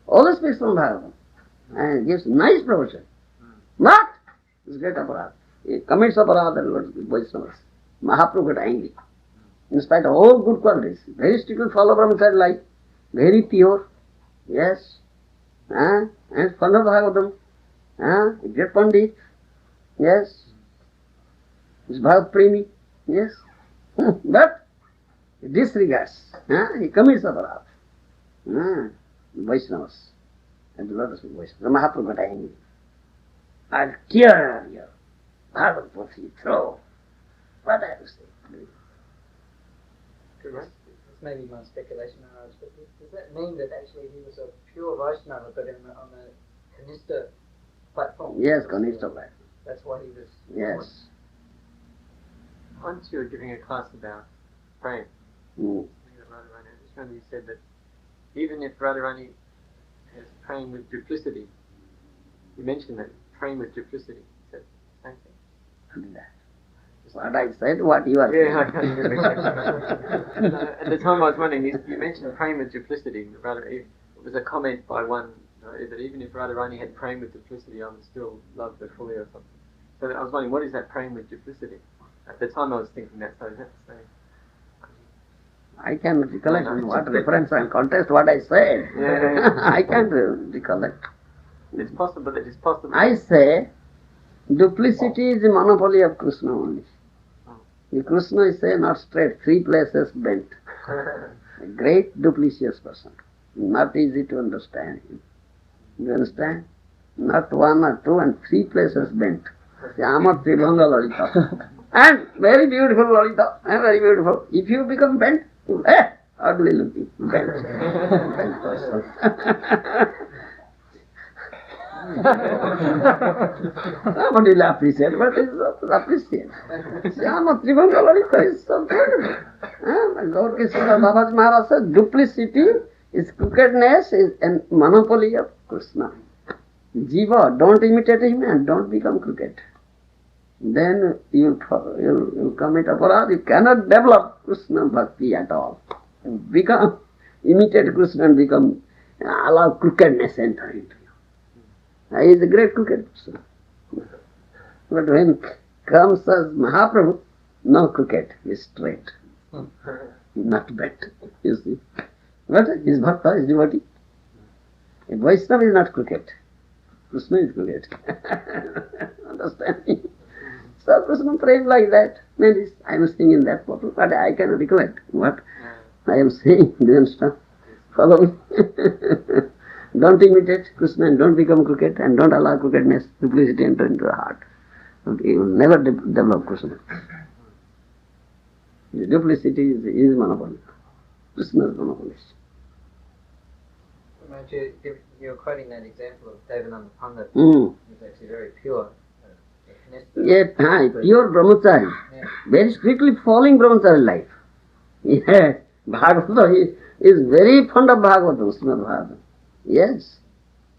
always speaks from Bhagavatam. And gives nice provision. But, it's great aparadha. He commits aparadha and Vaishnavas. Mahaprabhu got angry. In spite of all good qualities, very strictly follow brahmacharya life, very pure. Yes. And fond of Bhagavatam. A great Pandit. Yes. He's Bhagavad Premi. Yes. But he disregards. He commits aparadha. Vaishnavas. And the lotus of Vaishnavas. The Mahaprabhu got angry. I'll tear your Bhagavad Puthi, throw. What I have to say? This may be my speculation, Maharaj, but does that mean that actually he was a pure Vaishnava, but on the Kṛṣṇa platform? Yes, Kṛṣṇa platform. That's why he was... Yes. Once you were giving a class about prema, I just remember you said that even if Radharani has prema with duplicity, you mentioned that prema with duplicity. You said the same thing. What I said, what you are saying. Yeah, I can't remember. At the time I was wondering, you mentioned prema with duplicity. It was a comment by one that even if Radharani had prema with duplicity, I would still love her fully or something. So I was wondering, what is that prema with duplicity? At the time I was thinking that, so is that the same? I can recollect what reference and context what I said. Yeah. I can't recollect. It's possible that it's possible. I say, duplicity is the monopoly of Kṛṣṇa only. The Kṛṣṇa is not straight, 3 places bent. A great duplicitous person. Not easy to understand him. You understand? Not 1 or 2 and 3 places bent. Yama Tribhanga Lalita. And very beautiful Lalita. And very beautiful. If you become bent, ugly looking. Bent. Bent person. Somebody will appreciate, but it's appreciate. Yama Tribhanga Lalita is so beautiful. Gaur Kṛṣṇa Babaji Maharaj said, duplicity is crookedness, is a monopoly of Kṛṣṇa. Jiva, don't imitate him and don't become crooked. then you'll commit aparadha. You cannot develop Krishna bhakti at all. You become, imitate Krishna and become, allow crookedness enter into you. He is a great crooked person. But when comes as Mahaprabhu, no crooked, he is straight. Not bad, you see. But his bhakta, his devotee. A Vaishnava is not crooked. Krishna is crooked. Understand me? So Krishna prayed like that. Maybe I am singing that photo, but I cannot recollect what I am saying. Do you understand? Follow me. Don't imitate Krishna and don't become crooked and don't allow crookedness, duplicity enter into the heart. You will never develop Krishna. The duplicity is monopoly. Krishna is monopoly. You're quoting that example of Devananda Pandit. Mm. He's actually very pure. Yeah, pure brahmachari. Yeah. Very strictly following brahmachari life. Yes. Bhagavata, he is very fond of Bhagavata, Srimad Bhagavata. Yes.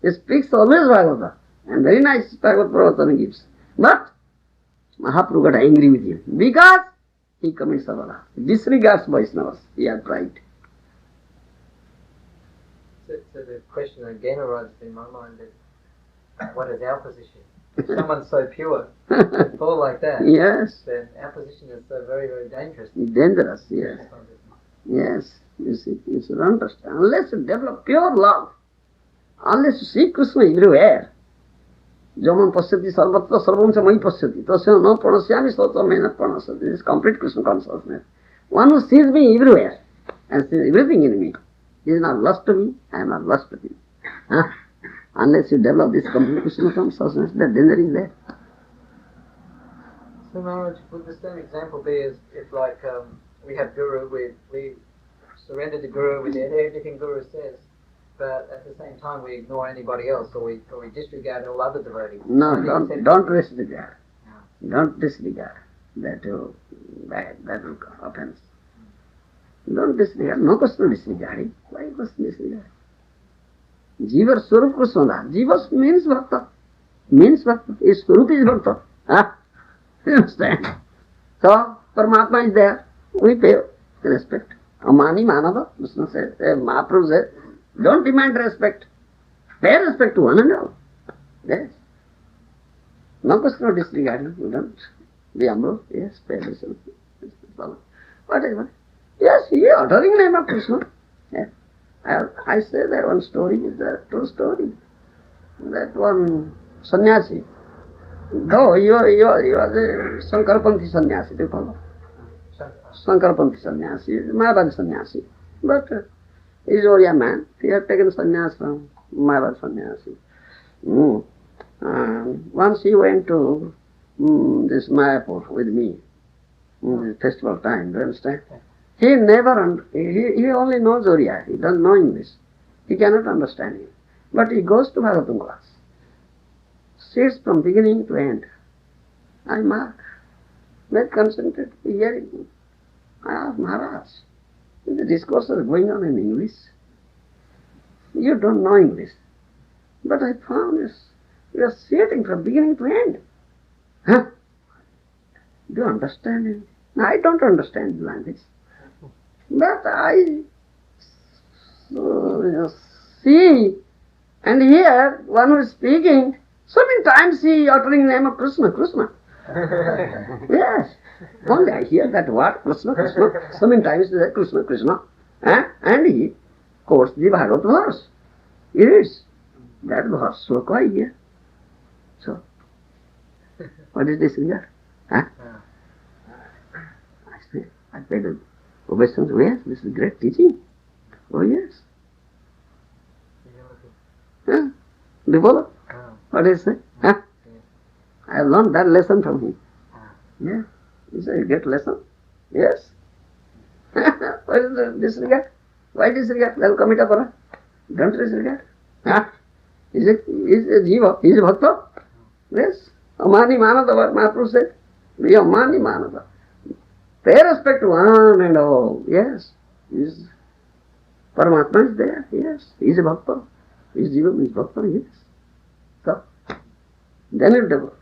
He speaks always Bhagavata. And very nice Bhagavad Pravacana gives. But Mahaprabhu got angry with him because he commits avara. He disregards Vaishnavas. He has pride. So the question again arises in my mind is, what is our position? If someone's so pure, fall like that, Yes. then our position is so very, very dangerous. Dangerous, yes. Yes. You see, you should understand. Unless you develop pure love, unless you see Krishna everywhere, Jaman pasyati sarvatra sarvam cha mai pasyati tasya na pranasyami sota mena pranasati. This is complete Krishna consciousness. One who sees me everywhere and sees everything in me, he is not lost to me, I am not lost to him. Unless you develop this complete Krishna consciousness, the danger is there. So Maharaj, would the same example be as if like we have Guru, we surrender to Guru, we do everything Guru says, but at the same time we ignore anybody else, or we disregard all other devotees? No, don't disregard. Don't disregard. That will offense. Don't disregard. No question disregarding. Why question disregard? Jiva Swarup Kṛṣṇa. Jivas means bhakta. Means bhakta. His Swarup is bhakta. You understand? So, Paramatma is there. We pay respect. Amani Manava, Krishna says, Mahaprabhu says, don't demand respect. Pay respect to one and all. Yes. No question of disregarding. You don't be humble. Yes, pay respect. Whatever. Yes, he is uttering name of Krishna. Yes. I say that one story is a true story. That one sannyasi. Though he was a Sankarpanthi sannyasi, do you follow? Sankarpanthi sannyasi, Mayavadi sannyasi. But he is only a man. He had taken sannyas from Mayavadi sannyasi. Once he went to this Mayapur with me, the festival time, do you understand? He never, he only knows Oriya, he doesn't know English. He cannot understand it. But he goes to Bhagavatam class, sits from beginning to end. I mark, very concentrated, hearing. I ask Maharaj, the discourse is going on in English. You don't know English. But I found this, you are sitting from beginning to end. Huh? Do you understand it? No, I don't understand the language. But I see and hear one who is speaking, so many times he uttering the name of Krishna, Krishna. Yes. Only I hear that word, Krishna, Krishna. So many times he says Krishna, Krishna. And he quotes the Bhagavad verse. Yes. That verse, sloka I hear. So, what is this here? I say, I paid a obeisance. Yes, this is great teaching. Oh yes. Develop. What is it? I have learned that lesson from him. Yeah. He said, you get lesson? Yes. What is the disregard? Why disregard? They'll commit apara. Don't disregard. Is a jiva? Is a bhakta? Yes. Amani manada, what Mahaprabhu said. Be amani manada. Pay respect to one and all. Yes. Paramatma is there. Yes. He is a bhakta. He is jiva, he is bhakta. Yes. So, then it develops.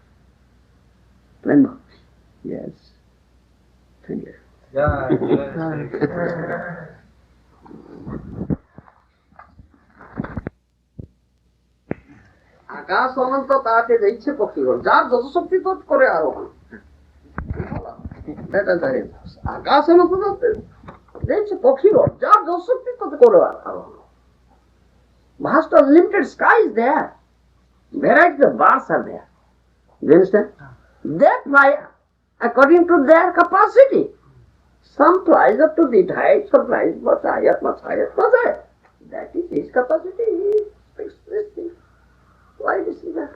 Prema. Yes. Thank you. আকাশ অনন্ত তাতে যাইছে পক্ষীগণ, যার যত শক্তি তত করে আরোহণ। আকাশ অনন্ত যাইছে পক্ষীগণ, যার যত শক্তি তত করে আরোহণ। Vast unlimited sky is there. Variety of birds are there. You understand? They fly according to their capacity. Some flies up to the height, some flies much higher, much higher, much higher. That is his capacity. He speaks this thing. Why this is that?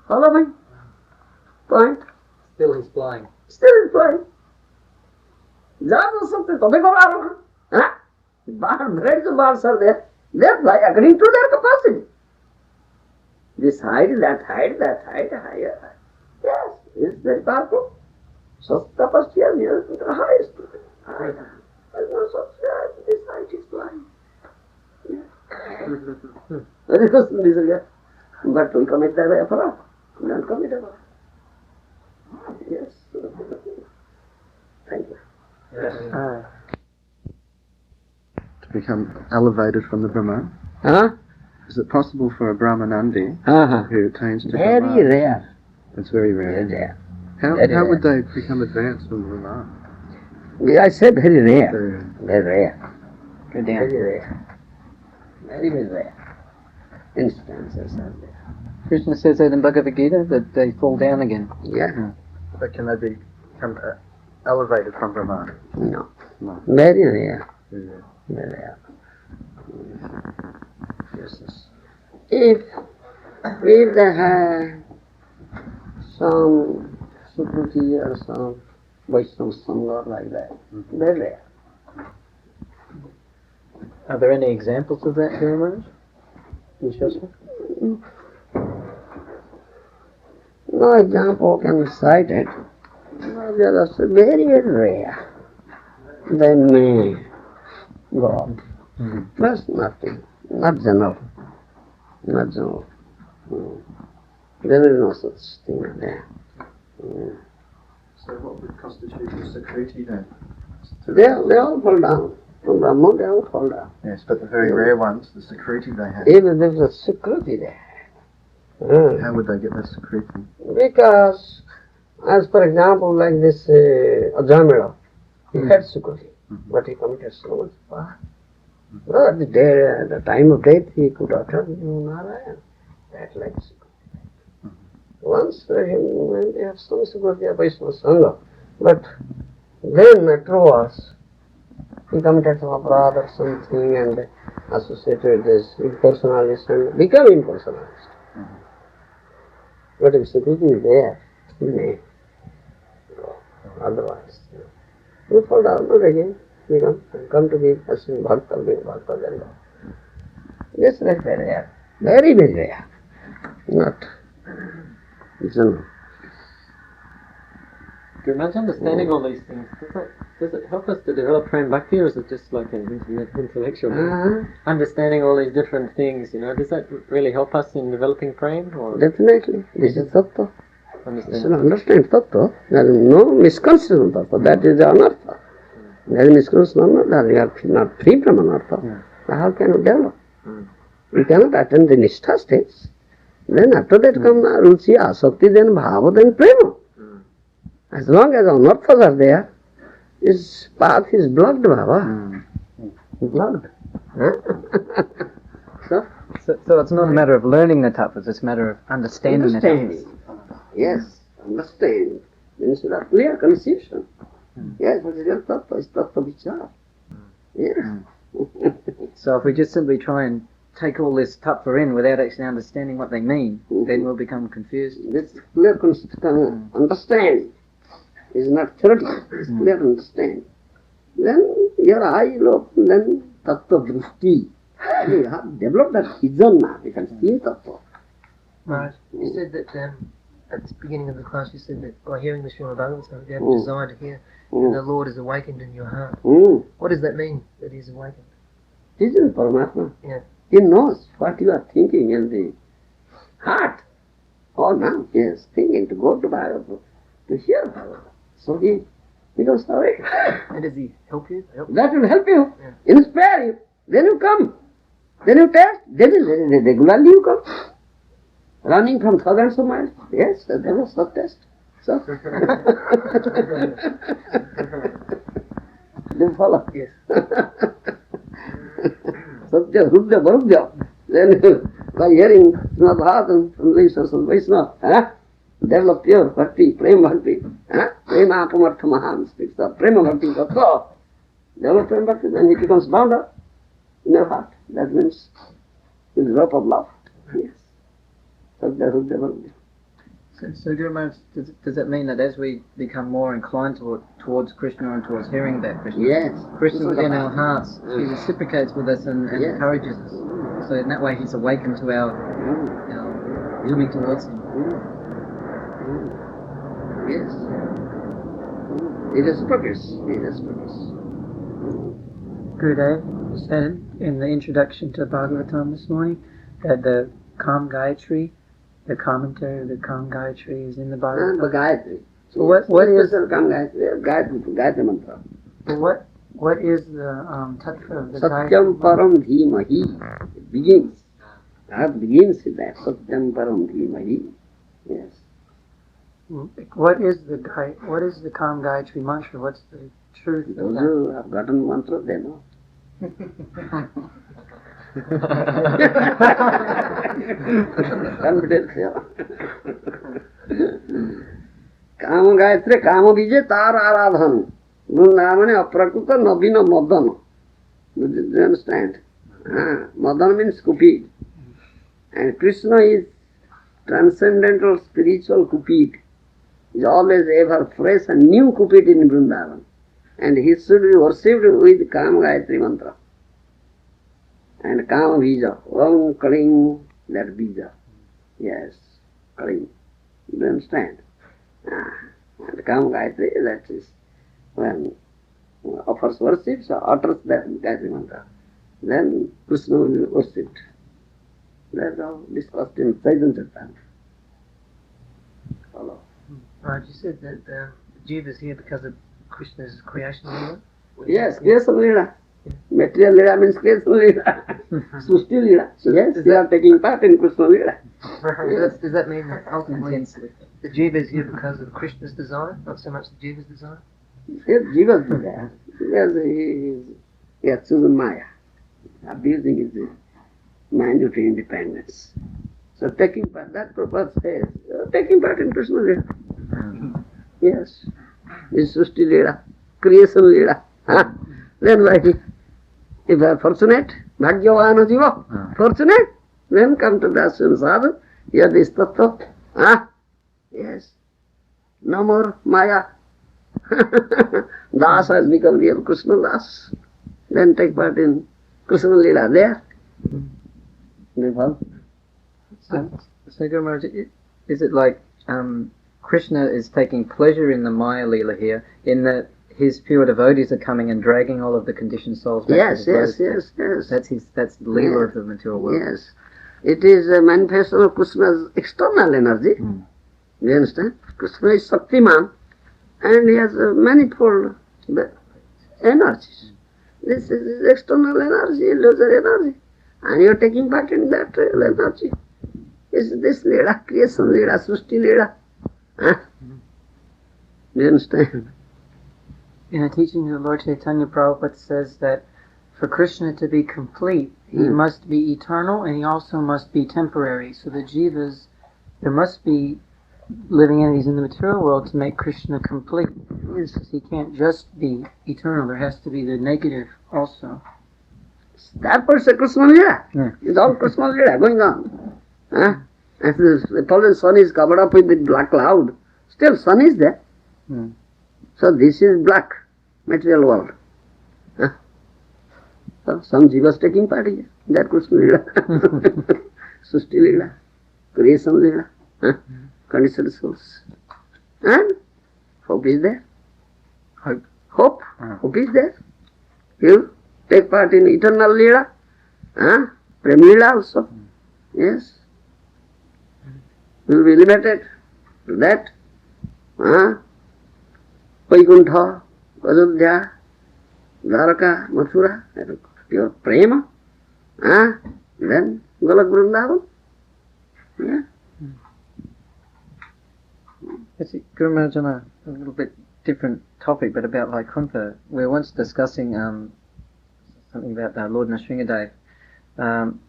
Follow me? Point. Still he's flying. Still he's flying. Just or something, to be going huh? Variety of birds are there. They fly according to their capacity. This height, that height, that height, higher. Yes, it's very powerful. So capacity is near to the highest. This height is flying. Very good, but we commit that way for us. We don't commit it. Yes. Thank you. To become elevated from the Brahman? Huh? Is it possible for a Brahmanandi who attains to Very Brahman? rare. It's very rare. Very rare. How would they become advanced from Brahman? I said very rare. Very rare. Very rare. Go down. Very rare. Very, very rare. Instances are there. Krishna says that in Bhagavad Gita that they fall down again. Yeah. But can they become elevated from Brahman? No. No. Very rare. Very rare. Very rare. Yes, yes. If they have some Sukruti or some Vaishnava Sangha like that, very rare. Are there any examples of that, Guru Maharaj? In Shastra? No example can be cited. They are very, very rare. They may go up. Plus nothing. Not enough. Not enough. There is no such thing there. So what would constitute the Sukriti then? They all fall down. From Brahman, they all fall down. Yes, but the very rare ones, the Sukriti they have. Even there is a security there. How would they get that Sukriti? Because, as for example, like this Ajamila, he had security, but he committed so much bad. Well, at the time of death, he could utter Narayan. That like security. Once when they have some security of Vaishnava Sangha, but then afterwards, he committed some aparad or something and associated with this impersonalist and become impersonalist. But if security is there, he may go. Otherwise, we fall down again, come to be Asmin Bhakta, being Bhakta, then go. This is very rare. Very, very rare. Not general. Good much understanding all these things. Does it help us to develop prem bhakti, or is it just like an intellectual understanding all these different things? Does that really help us in developing prem? Or Definitely, this is Tattva. understand? So understand Tattva. There is no misconception of Tattva. That is the anartha. There is misconception of that we are not free from anartha. How can we develop? We cannot attain the nishtha stage. Then after that come ruchi, asakti, then bhava, then prema. As long as anarthas are there, his path is blocked, Baba. Blocked. So it's not a matter of learning the tattvas, it's a matter of understanding the tattvas. Yes, understand. Means a clear conception. Yes, what is your tattva? It's tattva vichar. Yes. So if we just simply try and take all this tattva in without actually understanding what they mean, then we'll become confused. This clear understanding is not theoretical, it's clear understanding. Then your eye will open, then tattva drishti. You have developed that vision now, you can see tattva. Maharaj, you said that at the beginning of the class, you said that by hearing the Srimad Bhagavatam, you have a desire to hear, and the Lord is awakened in your heart. What does that mean, that He is awakened? This is Paramatma. Yeah. He knows what you are thinking in the heart. Oh, now, yes, thinking to go to Bhagavad. to hear Bhagavad. So he becomes awake. And does he help you? That will help you, Yeah. inspire you. Then you come. Then you test. Then regularly you come. Running from thousands of miles. Yes, there was such test. So. Do you follow? Yes. Satya, Rudya, Varudya. Then by hearing Srimad Bhagavatam from the Vaishnava, develop pure bhakti, prema bhakti. Prema apamartha mahan speaks of prema bhakti. Develop prema bhakti, then it becomes bound up in your heart. That means the drop of love. Yes. Satya, Rudya, Varudya. So Guru Maharaj, does that mean that as we become more inclined towards Krishna and towards hearing that Krishna, Yes. Krishna within our hearts, he reciprocates with us and Yes. encourages us. So in that way he's awakened to our coming towards him. Yes. It is progress. It is progress. Gurudev said in the introduction to Bhagavatam this morning that the Kam Gayatri, the commentary of the Kam Gayatri is in the And Bhagavatam. Gayatri. So what is Kam Gayatri? Gayatri mantra. what is the tattva of the Satyam Gayatri? param dhimahi. It begins. That begins with that. Satyam param dhimahi. Yes. What is the Kam Gayatri mantra? What's the truth of Those that? who have gotten mantra, they know. Confidence, yeah. Kama Gayatri, Kama Vijay, Tar Aradhan. Vrindavane Aprakuta Nabina Madana. Do you understand? Madana means Cupid. And Krishna is transcendental spiritual Cupid. He is always ever fresh and new Cupid in Vrindavan. And he should be worshipped with Kama Gayatri mantra. And Kama Bija, Om Kaling, that Bija. Yes, Kaling. You understand? And Kama Gayatri, that is when offers worship, so utters that Gayatri mantra. Then Krishna will be worshipped. That's all discussed in Sāyujya. Follow. Maharaj, you said that the jiva is here because of Krishna's creation leela? Yes, creation leela. Material leela means creation leela. Srushti leela. Yes, they are taking part in Krishna leela. Does that mean that ultimately the jiva is here because of Krishna's desire, not so much the jiva's desire? Yes, Jiva's desire. Yes, he has chosen Maya. Abusing his mandatory independence. So taking part, that Prabhupada says, taking part in Krishna leela. Yes. This Srushti leela, creation leela. Then like if you are fortunate, bhagyavana jiva, fortunate, then come to the ashram sadhu, hear this tattva. Yes. No more Maya. Das has become real Krishna Das. Then take part in Krishna leela there. So Guru Maharaj, is it like Krishna is taking pleasure in the Maya Leela here, in that his pure devotees are coming and dragging all of the conditioned souls back Yes, to his yes, lotus? yes, yes. That's the Leela of the material world. Yes. It is a manifestation of Krishna's external energy. You understand? Krishna is Shaktiman and he has manifold energies. This is his external energy, illusory energy. And you are taking part in that real energy. Is this Leela, creation Leela, Srushti Leela? Do you understand? In a teaching of Lord Chaitanya, Prabhupada says that for Krishna to be complete, he must be eternal and he also must be temporary. So the jivas, there must be living entities in the material world to make Krishna complete. Because he can't just be eternal, there has to be the negative also. That was the Krishna Leela. It's all Krishna Leela going on. As the fallen sun is covered up with the black cloud, still sun is there. So this is black material world. So some jivas taking part here. That Krishna Leela. Srushti Leela. Creation Leela. Conditional souls. And hope is there. Hope is there. You take part in eternal Leela. Prem Leela also. Yes. You will be liberated to that. Vaikuntha, Ayodhya, Dwaraka, Mathura, pure prema. Then Golok Vrindavan. Yeah. Guru Maharaj, on a little bit different topic, but about Vaikuntha. We were once discussing something about Lord Nrsimhadev,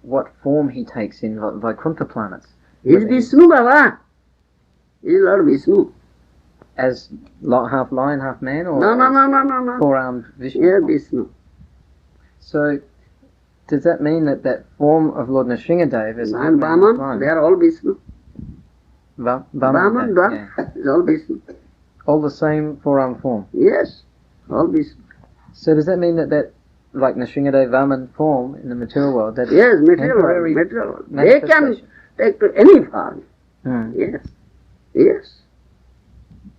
what form he takes in Vaikuntha planets. He is Viṣṇu, Baba. He is Lord Viṣṇu. As half lion, half man, or No. four-armed Vishnu? Yeah, Viṣṇu. So, does that mean that form of Lord Nrsimhadev is And Brahman, they are all Viṣṇu. Brahman, is all Viṣṇu. All the same four-armed form? Yes, all Viṣṇu. So does that mean that like Nrsimhadev Vaman form in the material world, that yes, material world. They can take to any form. Yes. It's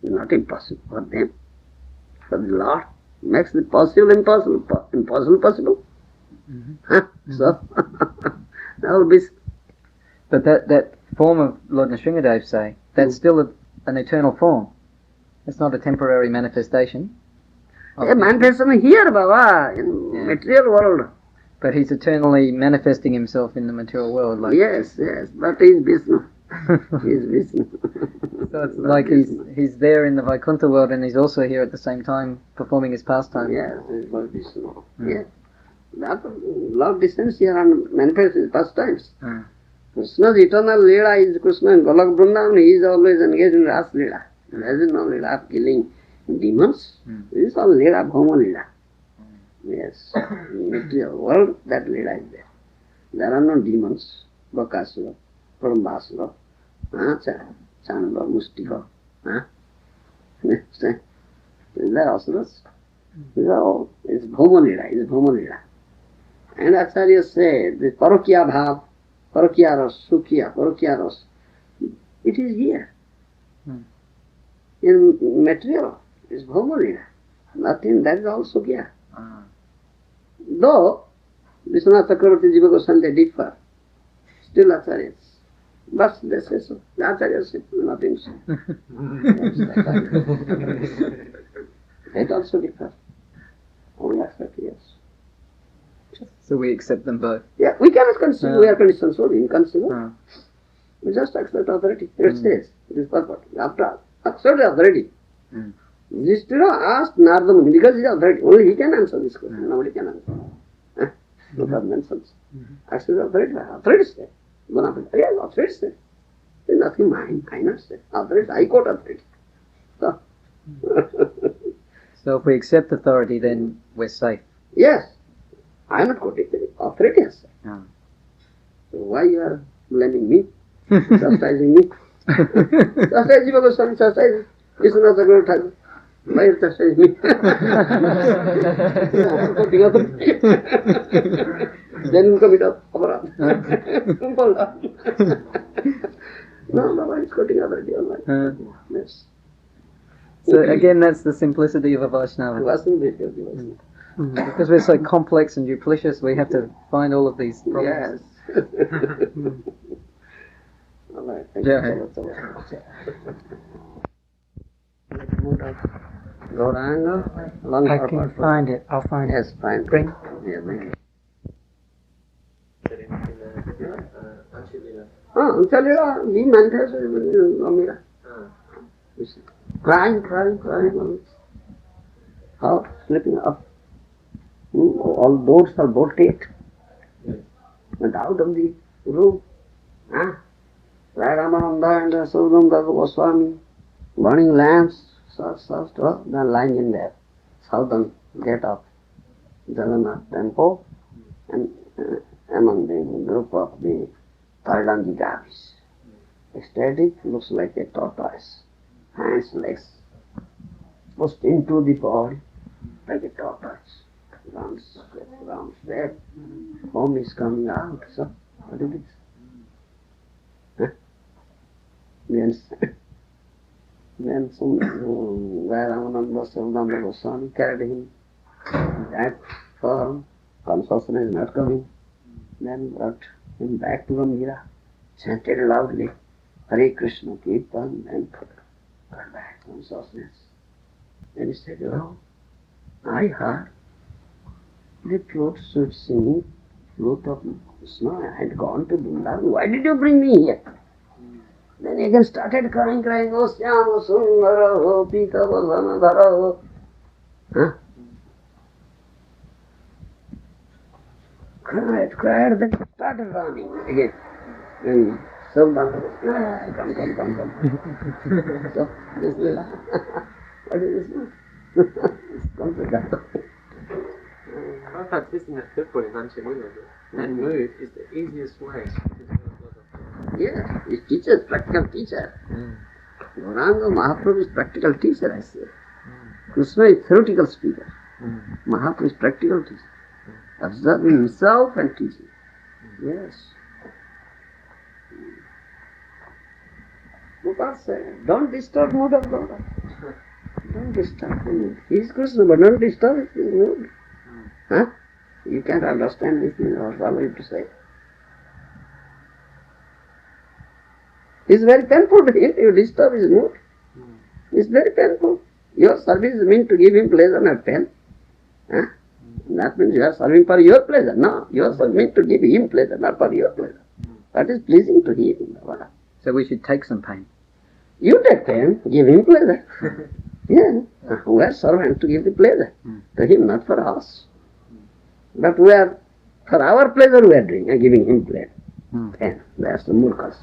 not impossible for them. For the Lord makes the possible impossible, impossible possible. So, all Viṣṇu. But that form of Lord Nrsimhadev, say, that's still an eternal form. It's not a temporary manifestation. A manifestation here, Baba, in material world. But he's eternally manifesting himself in the material world. Like yes, but he's Viṣṇu. He's Viṣṇu. So it's like he's there in the Vaikuntha world, and he's also here at the same time performing his pastime. Yes, he's Lord Viṣṇu. Yes. That Lord descends here and manifests his pastimes. Krishna's eternal Leela is Kṛṣṇa in Golok Vrindavan. He is always engaged in Ras Leela. There is no Leela of killing demons. This is all Leela, Bhoma Leela. Yes. In material world, that Leela is there. There are no demons. Bakasura, Prabhupāda, Chananda, Mustika. These are asuras. These are all. It's Bhoma Leela. And Acharya said, the Parokya Bhav, Parokya Ras, Sukya, Parokya Ras, it is here. In material, it's Bhoma Leela. Nothing, that is all Sukya. Though, Vishwanath Chakravarti Jiva Goswami, they differ. Still Acharyas. But they say so. The Acharyas say nothing so. That also differ. Only accept, yes. So we accept them both. Yeah, we cannot consider, we are conditioned so we consider. We just accept authority. It says, it is purport. After accept the authority. Yudhishthira asked Narada Muni, because he is authority, only he can answer this question, nobody can answer. No mentions. Accept the authority, authority say. Yes, authority say. There is nothing mine, I not say. Authority, I quote authority. So. So if we accept authority, then we're safe. Yes. I am not quoting it. Authority has said. So why you are blaming me? Chastising me? Chastise Jiva Goswami, chastise Vishwanath Chakravarti Thakur. Why you chastise me? Quoting authority. Then you commit aparadh. No, Baba is quoting authority online. Yes. So again, that's the simplicity of a Vaishnava. Because we're so complex and duplicitous, we have to find all of these problems. Yes. All right. Thank you so much. Gauranga, I can find it. I'll find it. Yes, fine. Bring. Yeah, thank you. Chalila, we manifested Amira. Crying. How? Slipping up. All doors are bolted. And out of the room, Ramananda and Sudhamdasa Goswami, burning lamps, they're lying in there. Southern gate of Jagannath temple, and among the group of the Tardanji Gavis. Ecstatic, looks like a tortoise. Hands, legs, pushed into the body like a tortoise. Round step, foam is coming out. So, what is this? Then some Ramananda Sudhamdasa Goswami carried him in that form. Consciousness is not coming. Then brought him back to Amira, chanted loudly, Hare Krishna Kirtan, and got back consciousness. And he said, oh, I heard the flute should sing flute of Kṛṣṇa. I had gone to Vrindavan. Why did you bring me here? Then he again started crying, oh Syama Sundara, oh Pita Vasanadhara, oh. Huh? Cried, then started running again. And so come. So, this is what is this? Come to that. Prabhupada says in the third book in Anchamuya, that move is the easiest way to develop love. Yeah, his teacher is practical teacher. Gauranga Mahaprabhu is practical teacher, I say. Kṛṣṇa is theoretical speaker. Mahaprabhu is practical teacher. Observing himself and teaching. Yes. Prabhupada said, don't disturb mood of Lord. Don't disturb the mood. He is Kṛṣṇa, but don't disturb his mood. Huh? You can't understand this thing, or what you to say. It's very painful to him, you disturb his mood. It's very painful. Your service is meant to give him pleasure, not pain. Huh? That means you are serving for your pleasure. No, you are meant to give him pleasure, not for your pleasure. That is pleasing to him. So we should take some pain. You take pain, give him pleasure. Yeah, we are servants to give the pleasure to him, not for us. But we are, for our pleasure we are doing, giving him pleasure. Pain, that's the murkas.